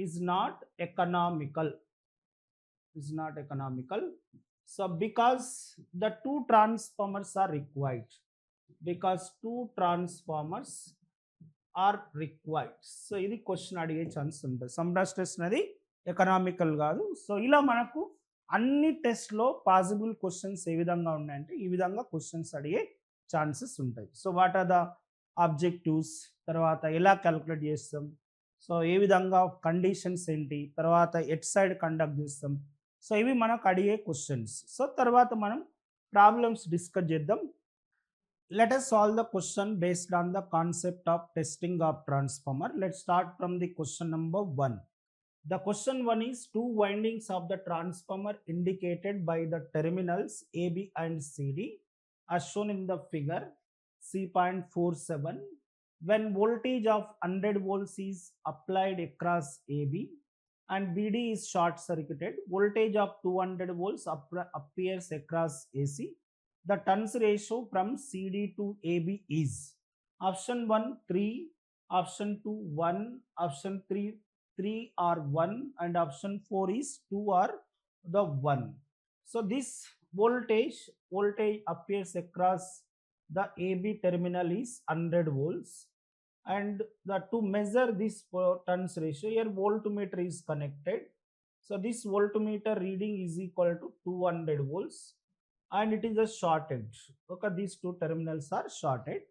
is not economical. So because the two transformers are required. So ఇది question అడిగే chance ఉంటుంది. Sumpner's test అనేది economical కాదు. So ఇలా మనకు అన్ని టెస్ట్లో possible questions ఏ విధంగా ఉన్నాయంటే ఈ విధంగా క్వశ్చన్స్ అడిగే ఛాన్సెస్ ఉంటాయి. So what are the objectives, తర్వాత ఎలా క్యాలిక్యులేట్ చేస్తాం, సో ఏ విధంగా కండిషన్స్ ఏంటి, తర్వాత ఎట్ సైడ్ కండక్ట్ చేస్తాం. సో ఇవి మనకు అడిగే క్వశ్చన్స్. సో తర్వాత మనం ప్రాబ్లమ్స్ డిస్కస్ చేద్దాం. Let us solve the question based on the concept of testing of transformer. Let's start from the question number 1. The question 1 is two windings of the transformer indicated by the terminals AB and CD as shown in the figure C.47. When voltage of 100 volts is applied across AB and BD is short circuited. Voltage of 200 volts appears across AC. The turns ratio from CD to AB is option 1 3, option 2 1, option 3 or 1, and option 4 is 2 or the 1. So this voltage appears across the AB terminal is 100 volts, and to measure this turns ratio, here voltmeter is connected. So this voltmeter reading is equal to 200 volts, and it is a shorted. Okay, these two terminals are shorted.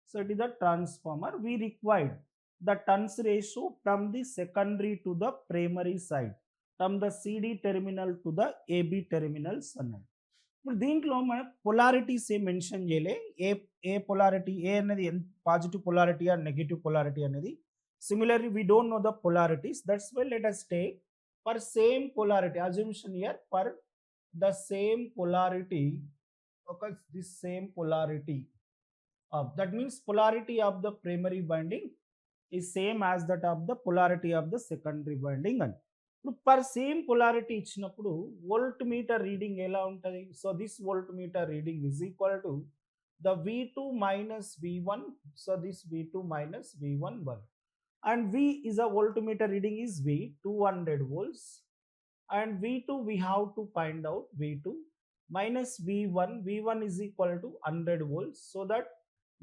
So it is a transformer. We required the turns ratio from the secondary to the primary side, from the CD terminal to the AB terminals అన్నాడు. ఇప్పుడు దీంట్లో మన polarities ఏ mention చేయలే. ఏ polarity A అనేది positive polarity or negative polarity అనేది. Similarly we don't know the polarities. That's why let us take for same polarity assumption here for the same polarity. Okay, this same polarity of, that means polarity of the primary winding is same as that of the polarity of the secondary winding. And per same polarity ఇచ్చినప్పుడు voltmeter reading ఎలా ఉంటుంది? So this voltmeter reading is equal to the V2 minus V1. So this V2 minus V1 1, and V is a voltmeter reading is V 200 volts, and V2 we have to find out V2 minus V1. V1 is equal to 100 volts, so that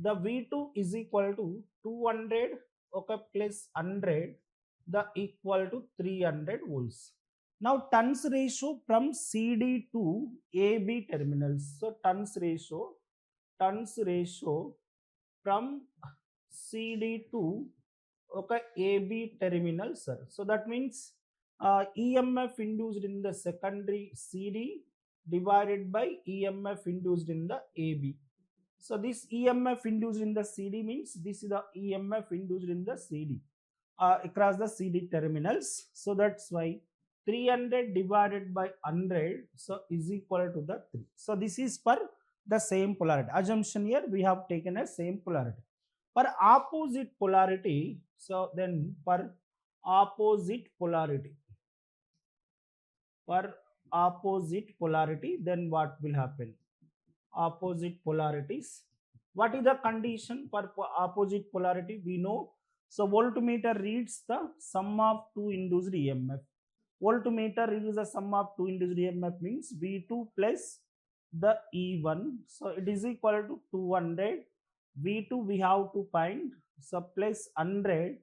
the V2 is equal to 200, okay, plus 100, the equal to 300 volts. Now turns ratio from CD to AB terminals. So turns ratio from CD to, okay, AB terminals, sir. So that means EMF induced in the secondary CD divided by EMF induced in the AB. So this EMF induced in the CD means this is the EMF induced in the CD across the CD terminals. So that's why 300 divided by 100, so is equal to the 3. So this is for the same polarity. Assumption here we have taken a same polarity. For opposite polarity, so then for opposite polarity, then what will happen? Opposite polarities. What is the condition for opposite polarity? We know. So voltmeter reads the sum of two induced EMF. Voltmeter reads the sum of two induced EMF means V2 plus the E1. So it is equal to 200. V2 we have to find. So plus 100.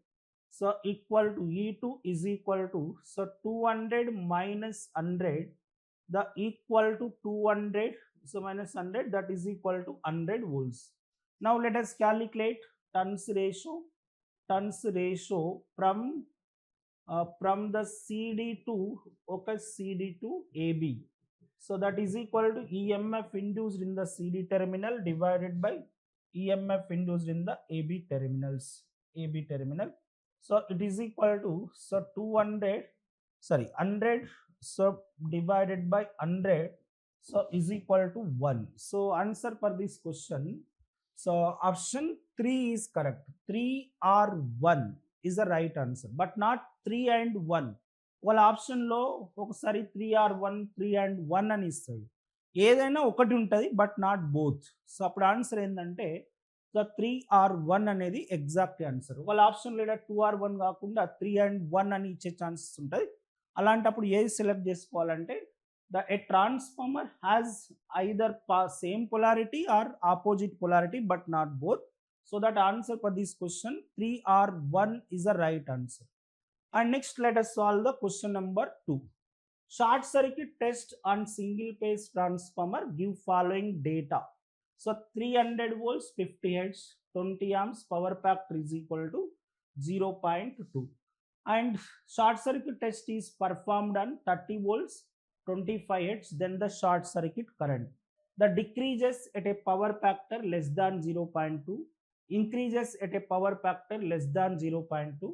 So equal to E2 is equal to, so 200 minus 100, the equal to 200. So minus 100, that is equal to 100 volts. Now let us calculate turns ratio from the CD to, okay, CD to AB. So that is equal to EMF induced in the CD terminal divided by EMF induced in the AB terminal. So it is equal to, so 100, so divided by 100, so is equal to 1. So answer for this question, so option 3 is correct. 3 or 1 is the right answer, but not 3 and 1. వాళ్ళ ఆప్షన్లో ఒకసారి 3 or 1, 3 and 1 అని ఇస్తాడు. ఏదైనా ఒకటి ఉంటుంది but not both. So అప్పుడు answer ఏంటంటే ద 3 or 1 అనేది ఎగ్జాక్ట్ ఆన్సర్. వాళ్ళ ఆప్షన్ లేదా 2 or 1 కాకుండా 3 and 1 అని ఇచ్చే ఛాన్సెస్ ఉంటుంది. అలాంటప్పుడు ఏది సెలెక్ట్ చేసుకోవాలంటే a transformer has either same polarity or opposite polarity but not both. So that answer for this question 3 or 1 is the right answer. And next let us solve the question number 2. Short circuit test on single phase transformer give following data. So 300 volts 50 hertz 20 amps power factor is equal to 0.2, and short circuit test is performed on 30 volts 25 hertz, then the short circuit current that decreases at a power factor less than 0.2, increases at a power factor less than 0.2,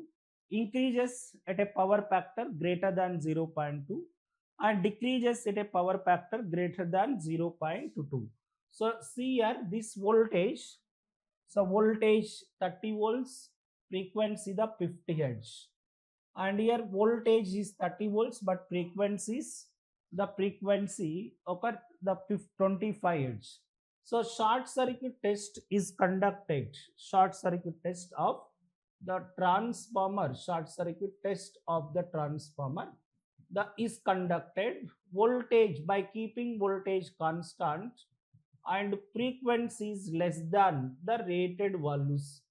increases at a power factor greater than 0.2, and decreases at a power factor greater than 0.2. So see here this voltage, so voltage 30 volts, frequency the 50 hertz, and here voltage is 30 volts, but frequency is the frequency occur the 25 hertz. So short circuit test is conducted. Short circuit test of the transformer. Short circuit test of the transformer is conducted. Voltage, by keeping voltage constant and frequencies less than the rated values.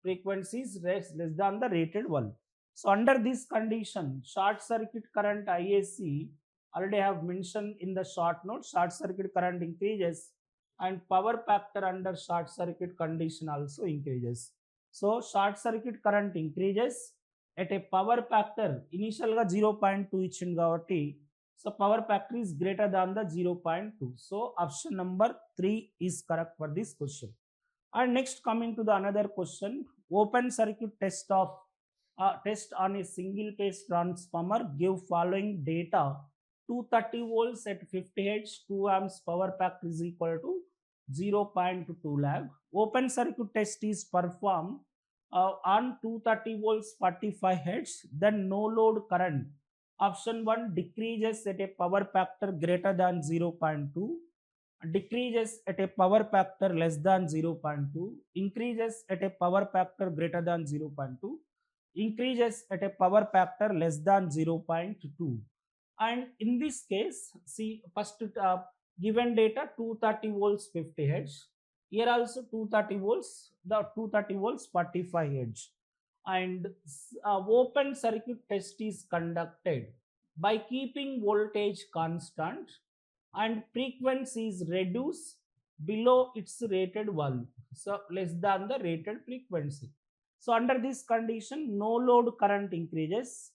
Frequencies less than the rated value. So under this condition, short circuit current IAC, already I have mentioned in the short note, short circuit current increases and power factor under short circuit condition also increases. So short circuit current increases at a power factor initial ga 0.2 ఇచ్చింది కాబట్టి so power factor is greater than the 0.2. So option number 3 is correct for this question. And next, coming to the another question, open circuit test of test on a single phase transformer give following data: 230 volts at 50 hertz, 2 amps, power factor is equal to 0.2 lakh. Open circuit test is performed on 230 volts 45 hertz, then no load current. Option 1 decreases at a power factor greater than 0.2, decreases at a power factor less than 0.2, increases at a power factor greater than 0.2, increases at a power factor less than 0.2. And in this case, see, first given data 230 volts 50 hertz, here also 230 volts, the 230 volts 45 hertz, and open circuit test is conducted by keeping voltage constant and frequency is reduced below its rated value, so less than the rated frequency. So under this condition, no load current increases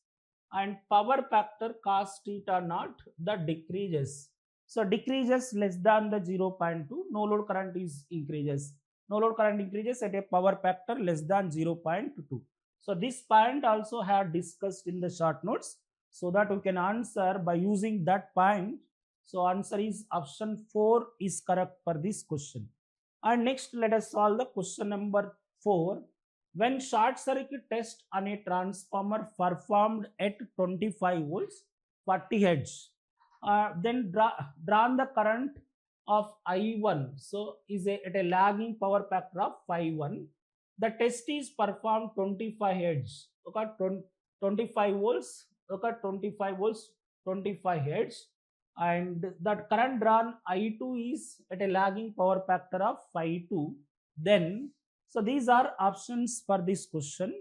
and power factor cos theta naught the decreases. So decreases less than the 0.2, no load current is increases. No load current increases at a power factor less than 0.2. So this point also have discussed in the short notes, so that we can answer by using that point. So answer is option 4 is correct for this question. And next, let us solve the question number 4. When short circuit test on a transformer performed at 25 volts 40 hertz, then drawn the current of I1, so is at a lagging power factor of 5.1. The test is performed 25 hertz, okay, 25 volts, okay, 25 volts 25 hertz, and that current drawn I2 is at a lagging power factor of 5.2. Then, so these are options for this question.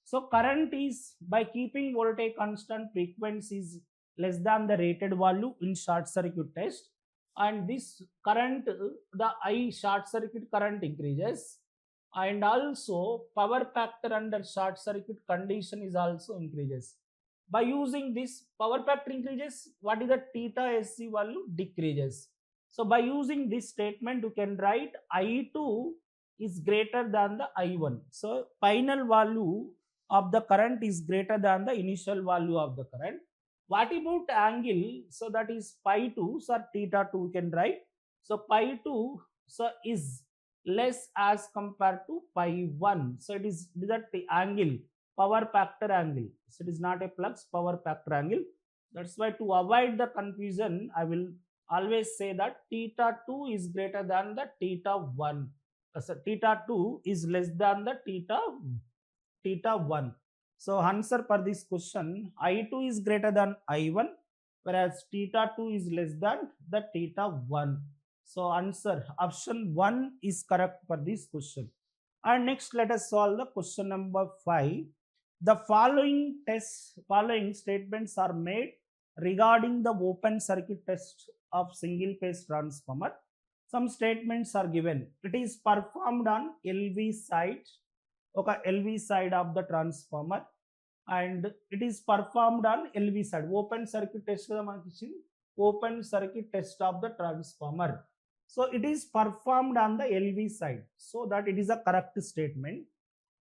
So current is by keeping voltage constant, frequencies less than the rated value in short circuit test, and this current, the I short circuit current increases, and also power factor under short circuit condition is also increases. By using this, power factor increases, what is the theta SC value decreases. So by using this statement, you can write I2 is greater than the I1. So final value of the current is greater than the initial value of the current. What about angle? So that is pi 2, so theta 2 we can write. So pi 2 so is less as compared to pi 1. So it is that angle, power factor angle. So it is not a flux, power factor angle. That's why, to avoid the confusion, I will always say that theta 2 is greater than the theta 1. So theta 2 is less than the theta 1. So answer for this question, I2 is greater than I1, whereas theta 2 is less than the theta 1. So answer option 1 is correct for this question. And next, let us solve the question number 5. The following statements are made regarding the open circuit test of single phase transformer. Some statements are given. It is performed on LV side, okay, LV side of the transformer, and it is performed on LV side. Open circuit test, open circuit test of the transformer. So it is performed on the LV side, so that it is a correct statement.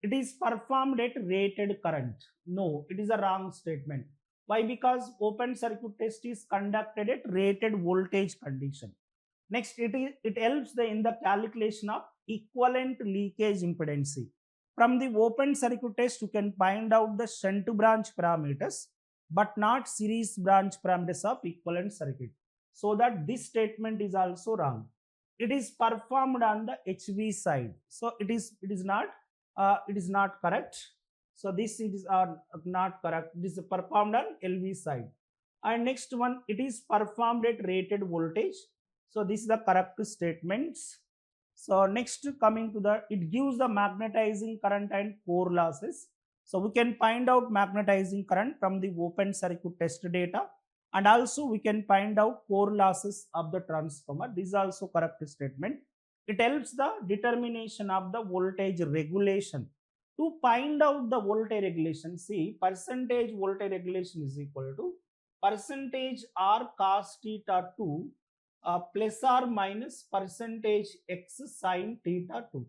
It is performed at rated current. No, it is a wrong statement. Why? Because open circuit test is conducted at rated voltage condition. Next, it helps in the calculation of equivalent leakage impedance. From the open circuit test, you can find out the shunt branch parameters, but not series branch parameters of equivalent circuit. So that this statement is also wrong. It is performed on the HV side, so it is not correct. So this is not correct. It is performed on LV side. And next one, it is performed at rated voltage. So this is the correct statements. So next, coming to the, it gives the magnetizing current and core losses. So we can find out magnetizing current from the open circuit test data, and also we can find out core losses of the transformer. This is also correct statement. It helps the determination of the voltage regulation. To find out the voltage regulation, see, percentage voltage regulation is equal to percentage R cos theta 2 plus or minus percentage X sin theta 2.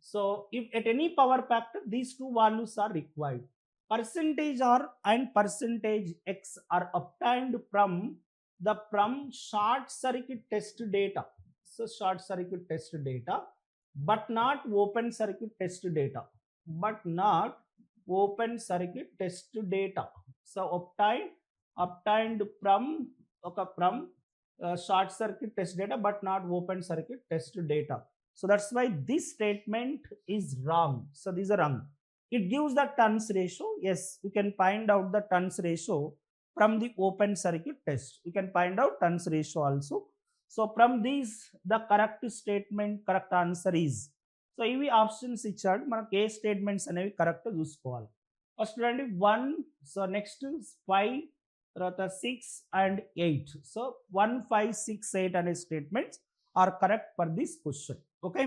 So if at any power factor, these two values are required. Percentage R and percentage X are obtained from short circuit test data. So short circuit test data, but not open circuit test data. But not open circuit test data. So obtained from short circuit test data, but not open circuit test data. So that's why this statement is wrong. So these are wrong. It gives the turns ratio. Yes, we can find out the turns ratio from the open circuit test. We can find out turns ratio also. So from these, the correct statement, correct answer is. So ఇవి options ఇచ్చాడు, మనకి ఏ statements అనేవి correct చూసుకోవాలి. First చూడండి 1, so next 5, తర్వాత 6 and 8. So 1, 5, 6, 8 అనే statements are correct for this question. Okay,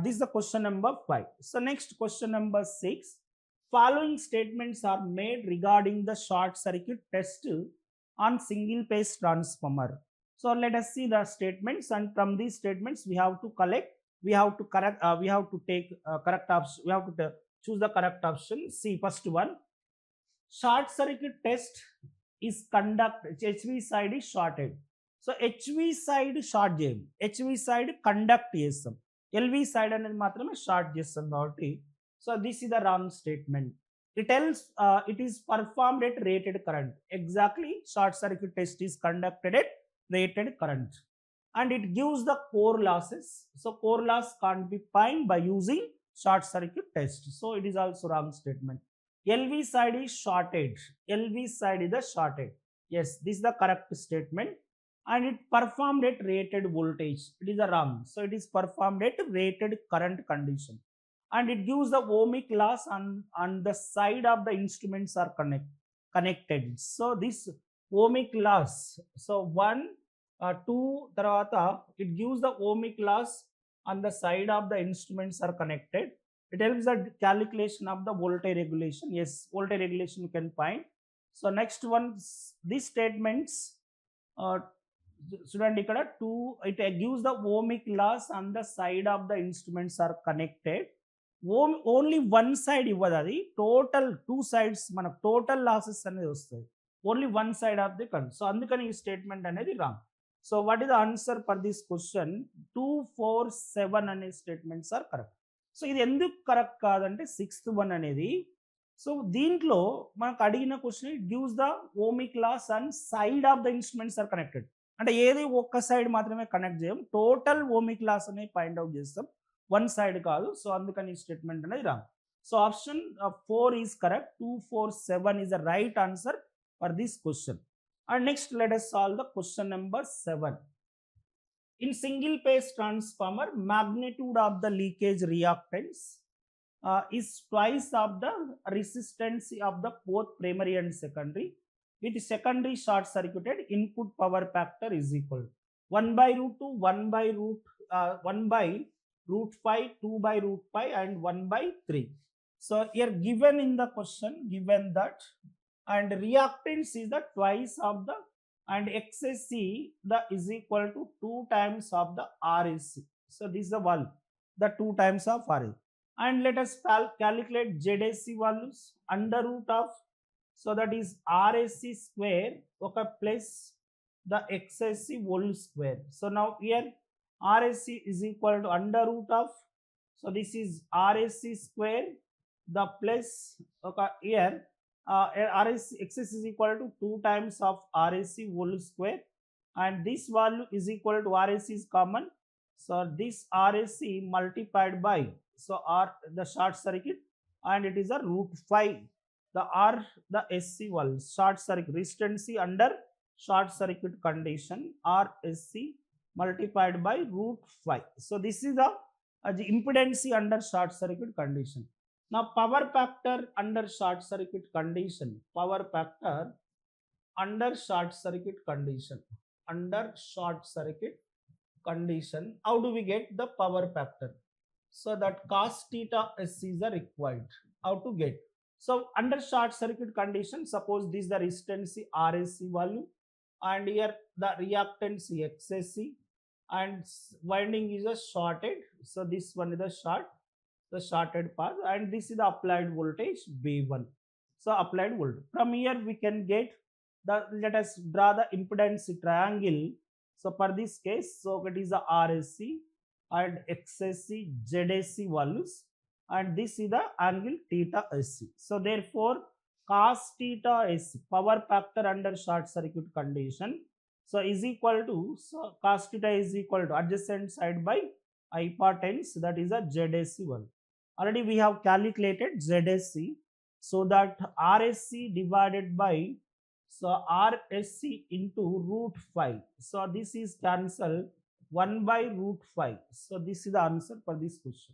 this is the question number 5. So next, question number 6. Following statements are made regarding the short circuit test on single phase transformer. So let us see the statements, and from these statements we have to take correct option. We have to choose the correct option. See, first one, short circuit test is conducted, HV side is shorted. So HV side short చేయం, HV side conduct చేస్తాం, LV side అనేది మాత్రమే short చేస్తాం కాబట్టి. So this is the wrong statement. It tells it is performed at rated current. Exactly, short circuit test is conducted at rated current, and it gives the core losses. So core loss can't be found by using short circuit test. So it is also wrong statement. LV side is shorted. LV side is the shorted. Yes, this is the correct statement. And it performed at rated voltage. It is a wrong. So it is performed at rated current condition. And it gives the ohmic loss on the side of the instruments are connected. So this ohmic loss, so 1, 2, tarvata it gives the ohmic loss on the side of the instruments are connected. It helps the calculation of the voltage regulation. Yes, voltage regulation you can find. So next one, these statements చూడండి ఇక్కడ 2, it gives the ohmic loss on the side of the instruments are connected. Only one side ఇవ్వదు, అది total 2 sides మనకు total losses అనేది వస్తుంది, only one side of the current. So అందుకని ఈ statement అనేది wrong. So what is the answer for this question? 2, 4, 7 అనే statements are correct. So ఇది ఎందుకు కరెక్ట్ కాదంటే 6th one అనేది, సో దీంట్లో మనకు అడిగిన question, it gives the ohmic loss and side of the instruments are connected. అంటే ఏది ఒక్క సైడ్ మాత్రమే కనెక్ట్ చేయం, టోటల్ ఓమిక్ లాస్ అనేది ఫైండ్ అవుట్ చేస్తాం, వన్ సైడ్ కాదు. సో అందుకని ఈ స్టేట్మెంట్ అనేది wrong. So option 4 is correct. 2, 4, 7 is the right answer for this question. And next, let us solve the question number 7. In single phase transformer, magnitude of the leakage reactance is twice of the resistance of the both primary and secondary. With secondary short circuited, input power factor is equal 1/√2, 1/√5, 2/√5, and 1/3. So here given in the question, given that, and reactance is the twice of the, and XSC the is equal to 2 times of the RSC. So this is the value, the 2 times of RSC. And let us calculate ZSC values. Under root of, so that is RSC square okay, plus the XSC whole square. So now here RSC is equal to under root of, so this is RSC square the plus okay here XS is equal to 2 times of RAC whole square, and this value is equal to RAC is common, so this RAC multiplied by so R the short circuit, and it is a root 5 the R the SC value short circuit resistance under short circuit condition RSC multiplied by root 5. So this is the impedance under short circuit condition. Now power factor under short circuit condition, power factor under short circuit condition, under short circuit condition, how do we get the power factor? So that cos theta SC is required. How to get? So under short circuit condition, suppose this is the resistance RSC value, and here the reactance XSC, and winding is a shorted, so this one is the shorted path, and this is the applied voltage V1. So applied voltage. From here we can get the, let us draw the impedance triangle. So for this case, so it is the RSC and XSC ZSC values, and this is the angle theta SC. So therefore cos theta SC power factor under short circuit condition, so is equal to, so cos theta is equal to adjacent side by hypotenuse, that is a ZSC one. Already we have calculated ZSC, so that RSC divided by so RSC into root 5. So this is cancel 1 by root 5. So this is the answer for this question.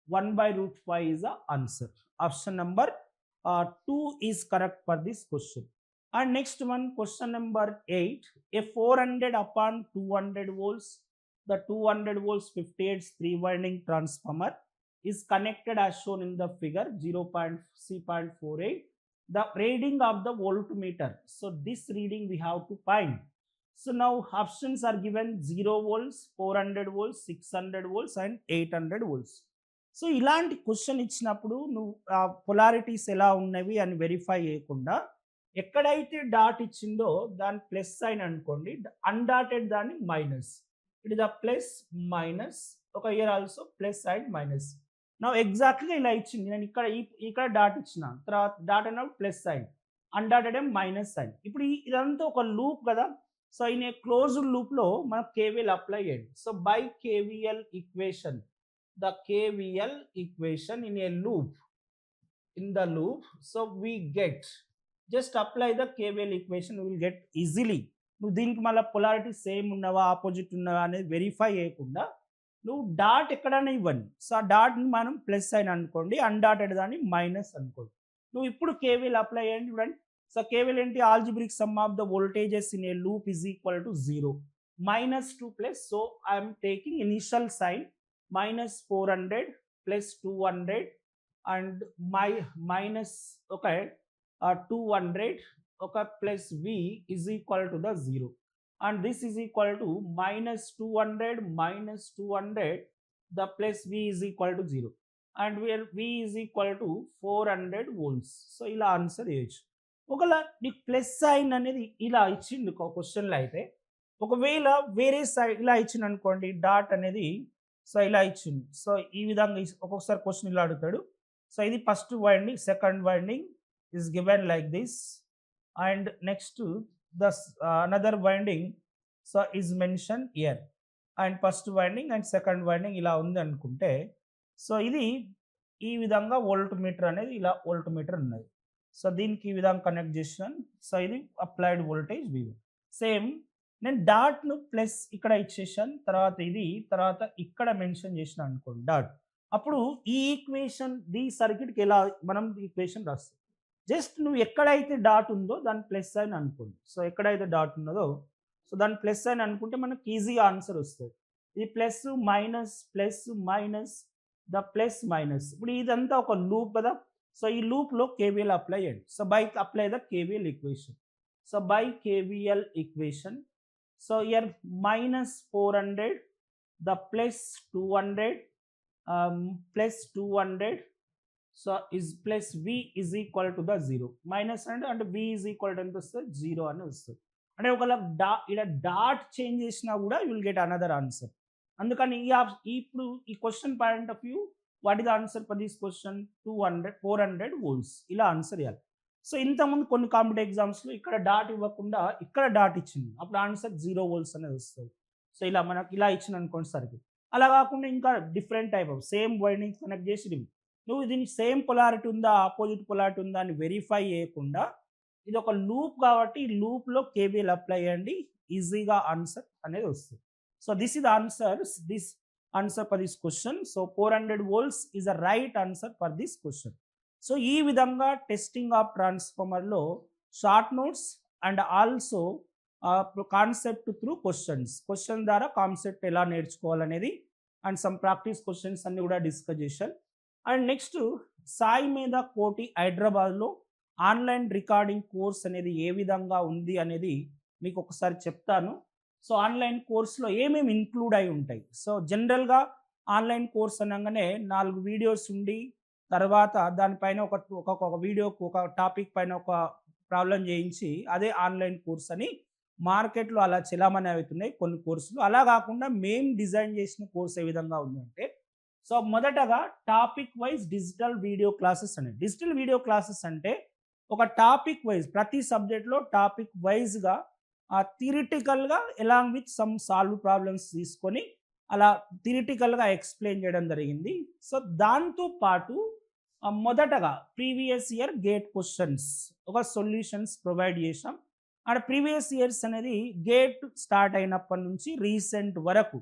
1 by root 5 is the answer. Option number 2 is correct for this question. And next one, question number 8. A 400 upon 200 volts, the 200 volts 58 3 winding transformer is connected as shown in the figure 0.C.48. The reading of the voltmeter. So this reading we have to find. So now options are given 0 volts, 400 volts, 600 volts and 800 volts. So ఇలాంటి question ఇచ్చినప్పుడు నువ్వు polarities ఎలా ఉన్నవి అని verify చేయకుండా ఎక్కడైతే dot ఇచ్చిందో దాని ప్లస్ సైన్ అనుకోండి, అన్డాటెడ్ దాన్ని minus. It is a plus minus, ఒక ear also plus sign minus. నా ఎగ్జాక్ట్గా ఇలా ఇచ్చింది, నేను ఇక్కడ డాట్ ఇచ్చిన తర్వాత డాట్ అన్నప్పుడు ప్లస్ సైన్, అన్డాటెడ్ ఏం మైనస్ సైన్. ఇప్పుడు ఇదంతా ఒక లూప్ కదా, సో ఇన్ ఏ క్లోజ్డ్ లూప్లో మనం కేవీఎల్ అప్లై చేయండి. So by KVL equation, the KVL equation in a loop, in the loop, so we get, just apply the KVL equation, we will get easily. నువ్వు దీనికి మళ్ళీ polarity same ఉన్నవా opposite ఉన్నవా అనేది verify చేయకుండా నువ్వు dot ఎక్కడైనా ఇవ్వండి. సో ఆ డాట్ని మనం ప్లస్ అయిన అనుకోండి, అన్డాటెడ్ దాన్ని మైనస్ అనుకోండి. నువ్వు ఇప్పుడు కేవీఎల్ అప్లై చేయండి. చూడండి, సో కేవీఎల్ ఏంటి, algebraic sum of the voltages in a loop is equal to 0 -2 plus, so I'm taking initial sign minus 400 plus 200 and minus okay 200 okay plus V is equal to the 0, and this is equal to minus 200 the plus V is equal to 0, and where V is equal to 400 volts. So ila answer చేయొచ్చు. ఒకవేళ నీకు plus sign అనేది ఇలా ఇచ్చింది క్వశ్చన్లో అయితే, ఒకవేళ వేరే సైడ్ ఇలా ఇచ్చింది అనుకోండి డాట్ అనేది, సో ఇలా ఇచ్చింది. సో ఈ విధంగా ఒక్కొక్కసారి క్వశ్చన్ ఇలా అడుగుతాడు. సో ఇది first winding, second winding is given like this, and next the another winding so is mentioned here, and first winding and second winding ఇలా ఉంది అనుకుంటే, సో ఇది ఈ విధంగా వోల్ట్ మీటర్ అనేది ఇలా వోల్ట్ మీటర్ ఉన్నది. సో దీనికి ఈ విధంగా కనెక్ట్ చేసాను. సో ఇది అప్లైడ్ వోల్టేజ్ V1. సేమ్ నేను డాట్ను ప్లస్ ఇక్కడ ఇచ్చేసాను, తర్వాత ఇది, తర్వాత ఇక్కడ మెన్షన్ చేసిన అనుకోండి డాట్. అప్పుడు ఈ ఈక్వేషన్ ఈ సర్క్యూట్కి ఎలా మనం ఈక్వేషన్ రాస్తాం, జస్ట్ నువ్వు ఎక్కడైతే డాట్ ఉందో దాని ప్లస్ సైన్ అనుకోండి. సో ఎక్కడైతే డాట్ ఉన్నదో సో దాని ప్లస్ సైన్ అనుకుంటే మనకి ఈజీగా ఆన్సర్ వస్తుంది. ఇది plus minus plus minus the plus minus. ఇప్పుడు ఇదంతా ఒక లూప్ కదా, సో ఈ లూప్లో కేవీఎల్ అప్లై చేయండి. So by apply the KVL equation. So by KVL equation, so here minus 400 the plus 200 plus 200 so is plus V is equal to the 0 minus 100 and V is equal to 0 అని వస్తుంది. అంటే ఒకవేళ ఇలా dot change చేసినా కూడా you will get another answer. అందుకని ఇప్పుడు ఈ question point of view what is the answer for this question? 400 volts. ఇలా ఆన్సర్ ఇవ్వాలి. సో ఇంతకుముందు కొన్ని కాంపిటేటివ్ ఎగ్జామ్స్లో ఇక్కడ డాట్ ఇవ్వకుండా ఇక్కడ డాట్ ఇచ్చింది, అప్పుడు ఆన్సర్ 0 వోల్ట్స్ అనేది వస్తుంది. సో ఇలా మనకి ఇలా ఇచ్చింది అనుకోండి సర్క్యూట్. అలా కాకుండా ఇంకా different type of same windings connect చేసి నువ్వు దీనికి సేమ్ పొలారిటీ ఉందా ఆపోజిట్ పొలారిటీ ఉందా అని వెరిఫై చేయకుండా, ఇది ఒక లూప్ కాబట్టి ఈ లూప్లో కేవీఎల్ అప్లై చేయండి, ఈజీగా ఆన్సర్ అనేది వస్తుంది. So this is this answer for this question. So 400 volts is a right answer for this question. So ఈ విధంగా టెస్టింగ్ ఆఫ్ ట్రాన్స్ఫార్మర్లో short notes and also concept through question ద్వారా కాన్సెప్ట్ ఎలా నేర్చుకోవాలనేది and some practice questions అన్ని కూడా discuss చేశాను. And next సాయిమేధ కోటి హైదరాబాద్లో ఆన్లైన్ రికార్డింగ్ కోర్స్ అనేది ఏ విధంగా ఉంది అనేది మీకు ఒకసారి చెప్తాను. సో ఆన్లైన్ కోర్స్లో ఏమేమి ఇంక్లూడ్ అయి ఉంటాయి. సో జనరల్గా ఆన్లైన్ కోర్స్ అనగానే 4 వీడియోస్ ఉండి తర్వాత దానిపైన ఒక వీడియోకు ఒక టాపిక్ పైన ఒక ప్రాబ్లం చేయించి అదే ఆన్లైన్ కోర్స్ అని మార్కెట్లో అలా చలామణి అవుతున్నాయి కొన్ని కోర్సులు. అలా కాకుండా మేము డిజైన్ చేసిన కోర్స్ ఏ విధంగా ఉందంటే, సో మొదటగా topic wise digital video classes అనేది. డిజిటల్ వీడియో క్లాసెస్ అంటే ఒక టాపిక్ వైజ్ ప్రతి సబ్జెక్ట్లో టాపిక్ వైజ్గా థియరిటికల్గా along with some solve problems తీసుకొని అలా థియరిటికల్గా ఎక్స్ప్లెయిన్ చేయడం జరిగింది. సో దాంతో పాటు మొదటగా ప్రీవియస్ ఇయర్ గేట్ క్వశ్చన్స్ ఒక సొల్యూషన్స్ ప్రొవైడ్ చేసాం. అండ్ ప్రీవియస్ ఇయర్స్ అనేది గేట్ స్టార్ట్ అయినప్పటి నుంచి రీసెంట్ వరకు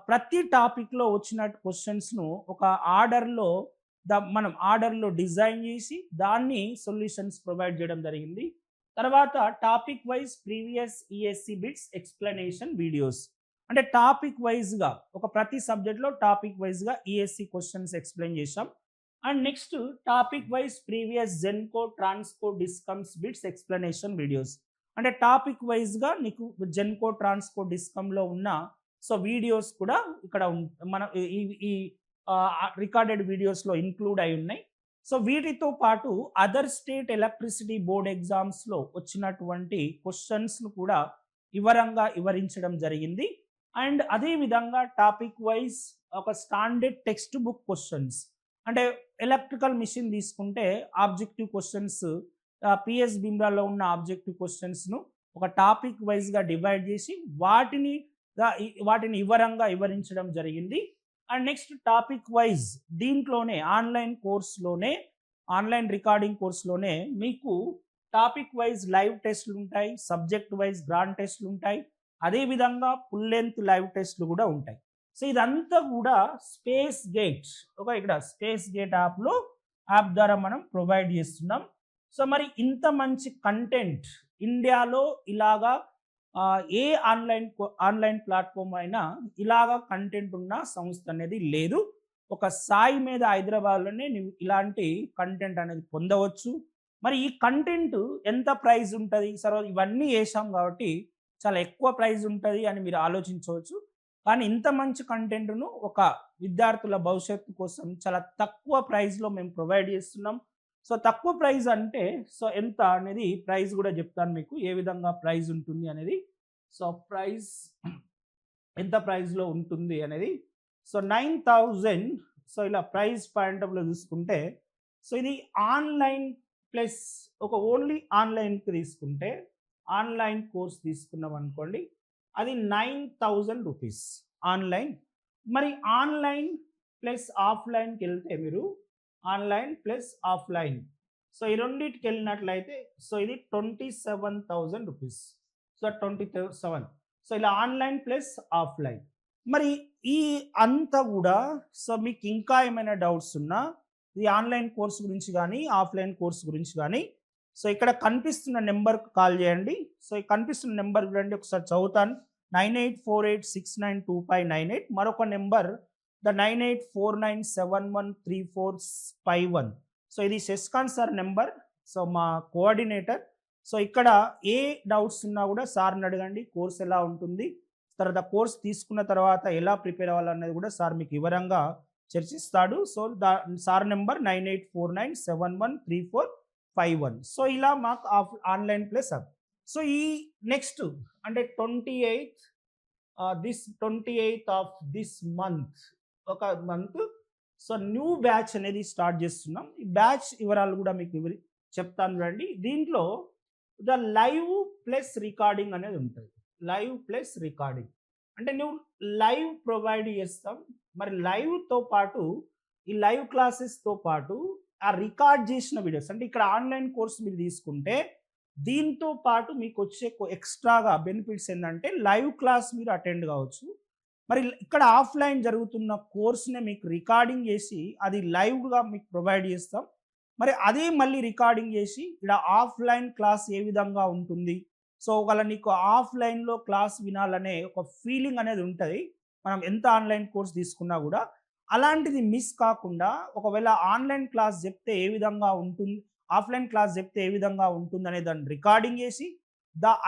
ప్రతి టాపిక్లో వచ్చిన క్వశ్చన్స్ను ఒక ఆర్డర్లో మనం ఆర్డర్లో డిజైన్ చేసి దాన్ని సొల్యూషన్స్ ప్రొవైడ్ చేయడం జరిగింది. తర్వాత topic wise previous ESC bits explanation videos, అంటే టాపిక్ వైజ్గా ఒక ప్రతి సబ్జెక్ట్లో టాపిక్ వైజ్గా ఈఎస్సి క్వశ్చన్స్ ఎక్స్ప్లెయిన్ చేసాం. And next topic wise previous Genco Transco discoms bits explanation videos, అంటే టాపిక్ వైజ్గా నీకు జెన్కో ట్రాన్స్కో డిస్కమ్లో ఉన్న సో వీడియోస్ కూడా ఇక్కడ మన ఈ రికార్డెడ్ వీడియోస్లో ఇంక్లూడ్ అయి ఉన్నాయి. సో వీటితో పాటు అదర్ స్టేట్ ఎలక్ట్రిసిటీ బోర్డ్ ఎగ్జామ్స్లో వచ్చినటువంటి క్వశ్చన్స్ను కూడా వివరించడం జరిగింది. అండ్ అదేవిధంగా టాపిక్ వైజ్ ఒక స్టాండర్డ్ టెక్స్ట్ బుక్ క్వశ్చన్స్, అంటే ఎలక్ట్రికల్ మిషన్ తీసుకుంటే ఆబ్జెక్టివ్ క్వశ్చన్స్ పిఎస్ బిమ్రాలో ఉన్న ఆబ్జెక్టివ్ క్వశ్చన్స్ను ఒక టాపిక్ వైజ్గా డివైడ్ చేసి వాటిని వివరించడం జరిగింది. అండ్ నెక్స్ట్ టాపిక్ వైజ్ దీంట్లోనే ఆన్లైన్ రికార్డింగ్ కోర్స్లోనే మీకు టాపిక్ వైజ్ లైవ్ టెస్ట్లు ఉంటాయి, సబ్జెక్ట్ వైజ్ గ్రాండ్ టెస్ట్లు ఉంటాయి, అదేవిధంగా ఫుల్ లెంత్ లైవ్ టెస్ట్లు కూడా ఉంటాయి. సో ఇదంతా కూడా స్పేస్ గేట్ ఇక్కడ స్పేస్ గేట్ యాప్ ద్వారా మనం ప్రొవైడ్ చేస్తున్నాం. సో మరి ఇంత మంచి కంటెంట్ ఇండియాలో ఇలాగా ఏ ఆన్లైన్ ప్లాట్ఫామ్ అయినా ఇలాగా కంటెంట్ ఉన్న సంస్థ అనేది లేదు. ఒక సాయి మీద హైదరాబాద్లోనే నువ్వు ఇలాంటి కంటెంట్ అనేది పొందవచ్చు. మరి ఈ కంటెంట్ ఎంత ప్రైస్ ఉంటుంది? సరే ఇవన్నీ వేసాం కాబట్టి చాలా ఎక్కువ ప్రైస్ ఉంటుంది అని మీరు ఆలోచించవచ్చు. కానీ ఇంత మంచి కంటెంట్ను ఒక విద్యార్థుల భవిష్యత్తు కోసం చాలా తక్కువ ప్రైస్లో మేము ప్రొవైడ్ చేస్తున్నాం. సో తక్కువ ప్రైస్ అంటే సో ఎంత అనేది ప్రైస్ కూడా చెప్తాను మీకు, ఏ విధంగా ప్రైస్ ఉంటుంది అనేది. సో ప్రైస్ ఎంత ప్రైస్లో ఉంటుంది అనేది, సో 9,000. సో ఇలా ప్రైస్ పాయింట్ ఆఫ్లో చూసుకుంటే సో ఇది ఆన్లైన్ ప్లస్ ఒక ఓన్లీ ఆన్లైన్కి తీసుకుంటే ఆన్లైన్ కోర్స్ తీసుకున్నాం అనుకోండి, అది 9,000 రూపీస్ ఆన్లైన్. మరి ఆన్లైన్ ప్లస్ ఆఫ్లైన్కి వెళ్తే మీరు ఆన్లైన్ ప్లస్ ఆఫ్లైన్ సో ఈ రెండింటికి వెళ్ళినట్లయితే సో ఇది 27,000 రూపీస్. సో 27. సో ఇలా ఆన్లైన్ ప్లస్ ఆఫ్లైన్. మరి ఈ అంతా కూడా సో మీకు ఇంకా ఏమైనా డౌట్స్ ఉన్నా ఈ ఆన్లైన్ కోర్స్ గురించి కానీ ఆఫ్లైన్ కోర్స్ గురించి కానీ సో ఇక్కడ కనిపిస్తున్న నెంబర్కి కాల్ చేయండి. సో ఈ కనిపిస్తున్న నెంబర్ చూడండి, ఒకసారి చదువుతాను. 9848692598. మరొక నెంబర్ ద 9849713451. సో ఇది శశికాంత్ సార్ నెంబర్, సో మా కోఆర్డినేటర్. సో ఇక్కడ ఏ డౌట్స్ ఉన్నా కూడా సార్ని అడగండి. కోర్స్ ఎలా ఉంటుంది, తర్వాత కోర్స్ తీసుకున్న తర్వాత ఎలా ప్రిపేర్ అవ్వాలనేది కూడా సార్ మీకు వివరంగా చర్చిస్తాడు. So sir number 9849713451. సో ఇలా మాకు ఆన్లైన్ ప్లస్ అప్. సో ఈ నెక్స్ట్ అంటే 28th ఆఫ్ దిస్ మంత్, ఒక మంత్ సో న్యూ బ్యాచ్ అనేది స్టార్ట్ చేస్తున్నాం. ఈ బ్యాచ్ వివరాలు కూడా మీకు చెప్తాను రండి. దీంట్లో ద లైవ్ ప్లస్ రికార్డింగ్ అనేది ఉంటుంది. లైవ్ ప్లస్ రికార్డింగ్ అంటే నువ్వు లైవ్ ప్రొవైడ్ చేస్తాం. మరి లైవ్తో పాటు ఈ లైవ్ క్లాసెస్తో పాటు ఆ రికార్డ్ చేసిన వీడియోస్, అంటే ఇక్కడ ఆన్లైన్ కోర్స్ మీరు తీసుకుంటే దీంతో పాటు మీకు వచ్చే ఎక్స్ట్రాగా బెనిఫిట్స్ ఏంటంటే లైవ్ క్లాస్ మీరు అటెండ్ కావచ్చు. మరి ఇక్కడ ఆఫ్లైన్ జరుగుతున్న కోర్స్నే మీకు రికార్డింగ్ చేసి అది లైవ్గా మీకు ప్రొవైడ్ చేస్తాం. మరి అదే మళ్ళీ రికార్డింగ్ చేసి ఇక్కడ ఆఫ్లైన్ క్లాస్ ఏ విధంగా ఉంటుంది, సో ఒకవేళ నీకు ఆఫ్లైన్లో క్లాస్ వినాలనే ఒక ఫీలింగ్ అనేది ఉంటుంది మనం ఎంత ఆన్లైన్ కోర్స్ తీసుకున్నా కూడా. అలాంటిది మిస్ కాకుండా ఒకవేళ ఆన్లైన్ క్లాస్ చెప్తే ఏ విధంగా ఉంటుంది, ఆఫ్లైన్ క్లాస్ చెప్తే ఏ విధంగా ఉంటుంది అనే దాన్ని రికార్డింగ్ చేసి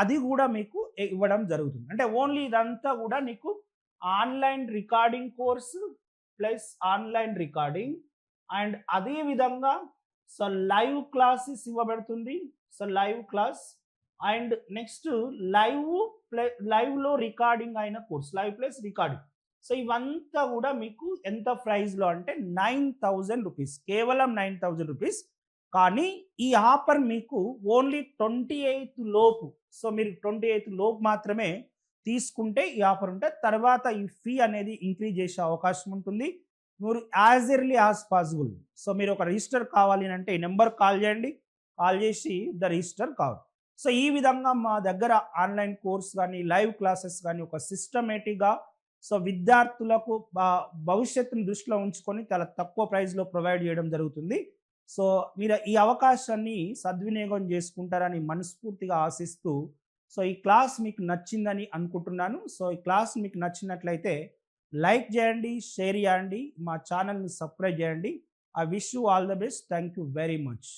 అది కూడా మీకు ఇవ్వడం జరుగుతుంది. అంటే ఓన్లీ ఇదంతా కూడా నీకు online recording course plus online recording and అదే విధంగా సో లైవ్ క్లాసెస్ ఇవ్వబడుతుంది. So live class and next లైవ్లో రికార్డింగ్ అయిన course, live plus recording. So ఇవంతా కూడా మీకు ఎంత ప్రైస్లో అంటే 9,000 రూపీస్, కేవలం 9,000 రూపీస్. కానీ ఈ ఆఫర్ మీకు ఓన్లీ 28th లోపు, సో మీరు 28th లోపు మాత్రమే తీసుకుంటే ఈ ఆఫర్ ఉంటే తర్వాత ఈ ఫీ అనేది ఇంక్రీజ్ చేసే అవకాశం ఉంటుంది. మీరు as early as possible, so మీరు ఒక రిజిస్టర్ కావాలి అంటే ఈ నెంబర్ కాల్ చేయండి, కాల్ చేసి ద రిజిస్టర్ కావాలి. సో ఈ విధంగా మా దగ్గర ఆన్లైన్ కోర్స్ కానీ లైవ్ క్లాసెస్ కానీ ఒక సిస్టమేటిక్గా సో విద్యార్థులకు భవిష్యత్తును దృష్టిలో ఉంచుకొని చాలా తక్కువ ప్రైస్లో ప్రొవైడ్ చేయడం జరుగుతుంది. సో మీరు ఈ అవకాశాన్ని సద్వినియోగం చేసుకుంటారని మనస్ఫూర్తిగా ఆశిస్తూ, సో ఈ క్లాస్ మీకు నచ్చిందని అనుకుంటున్నాను. సో ఈ క్లాస్ మీకు నచ్చినట్లయితే లైక్ చేయండి, షేర్ చేయండి, మా ఛానల్ని సబ్స్క్రైబ్ చేయండి. I wish you all the best. Thank you very much.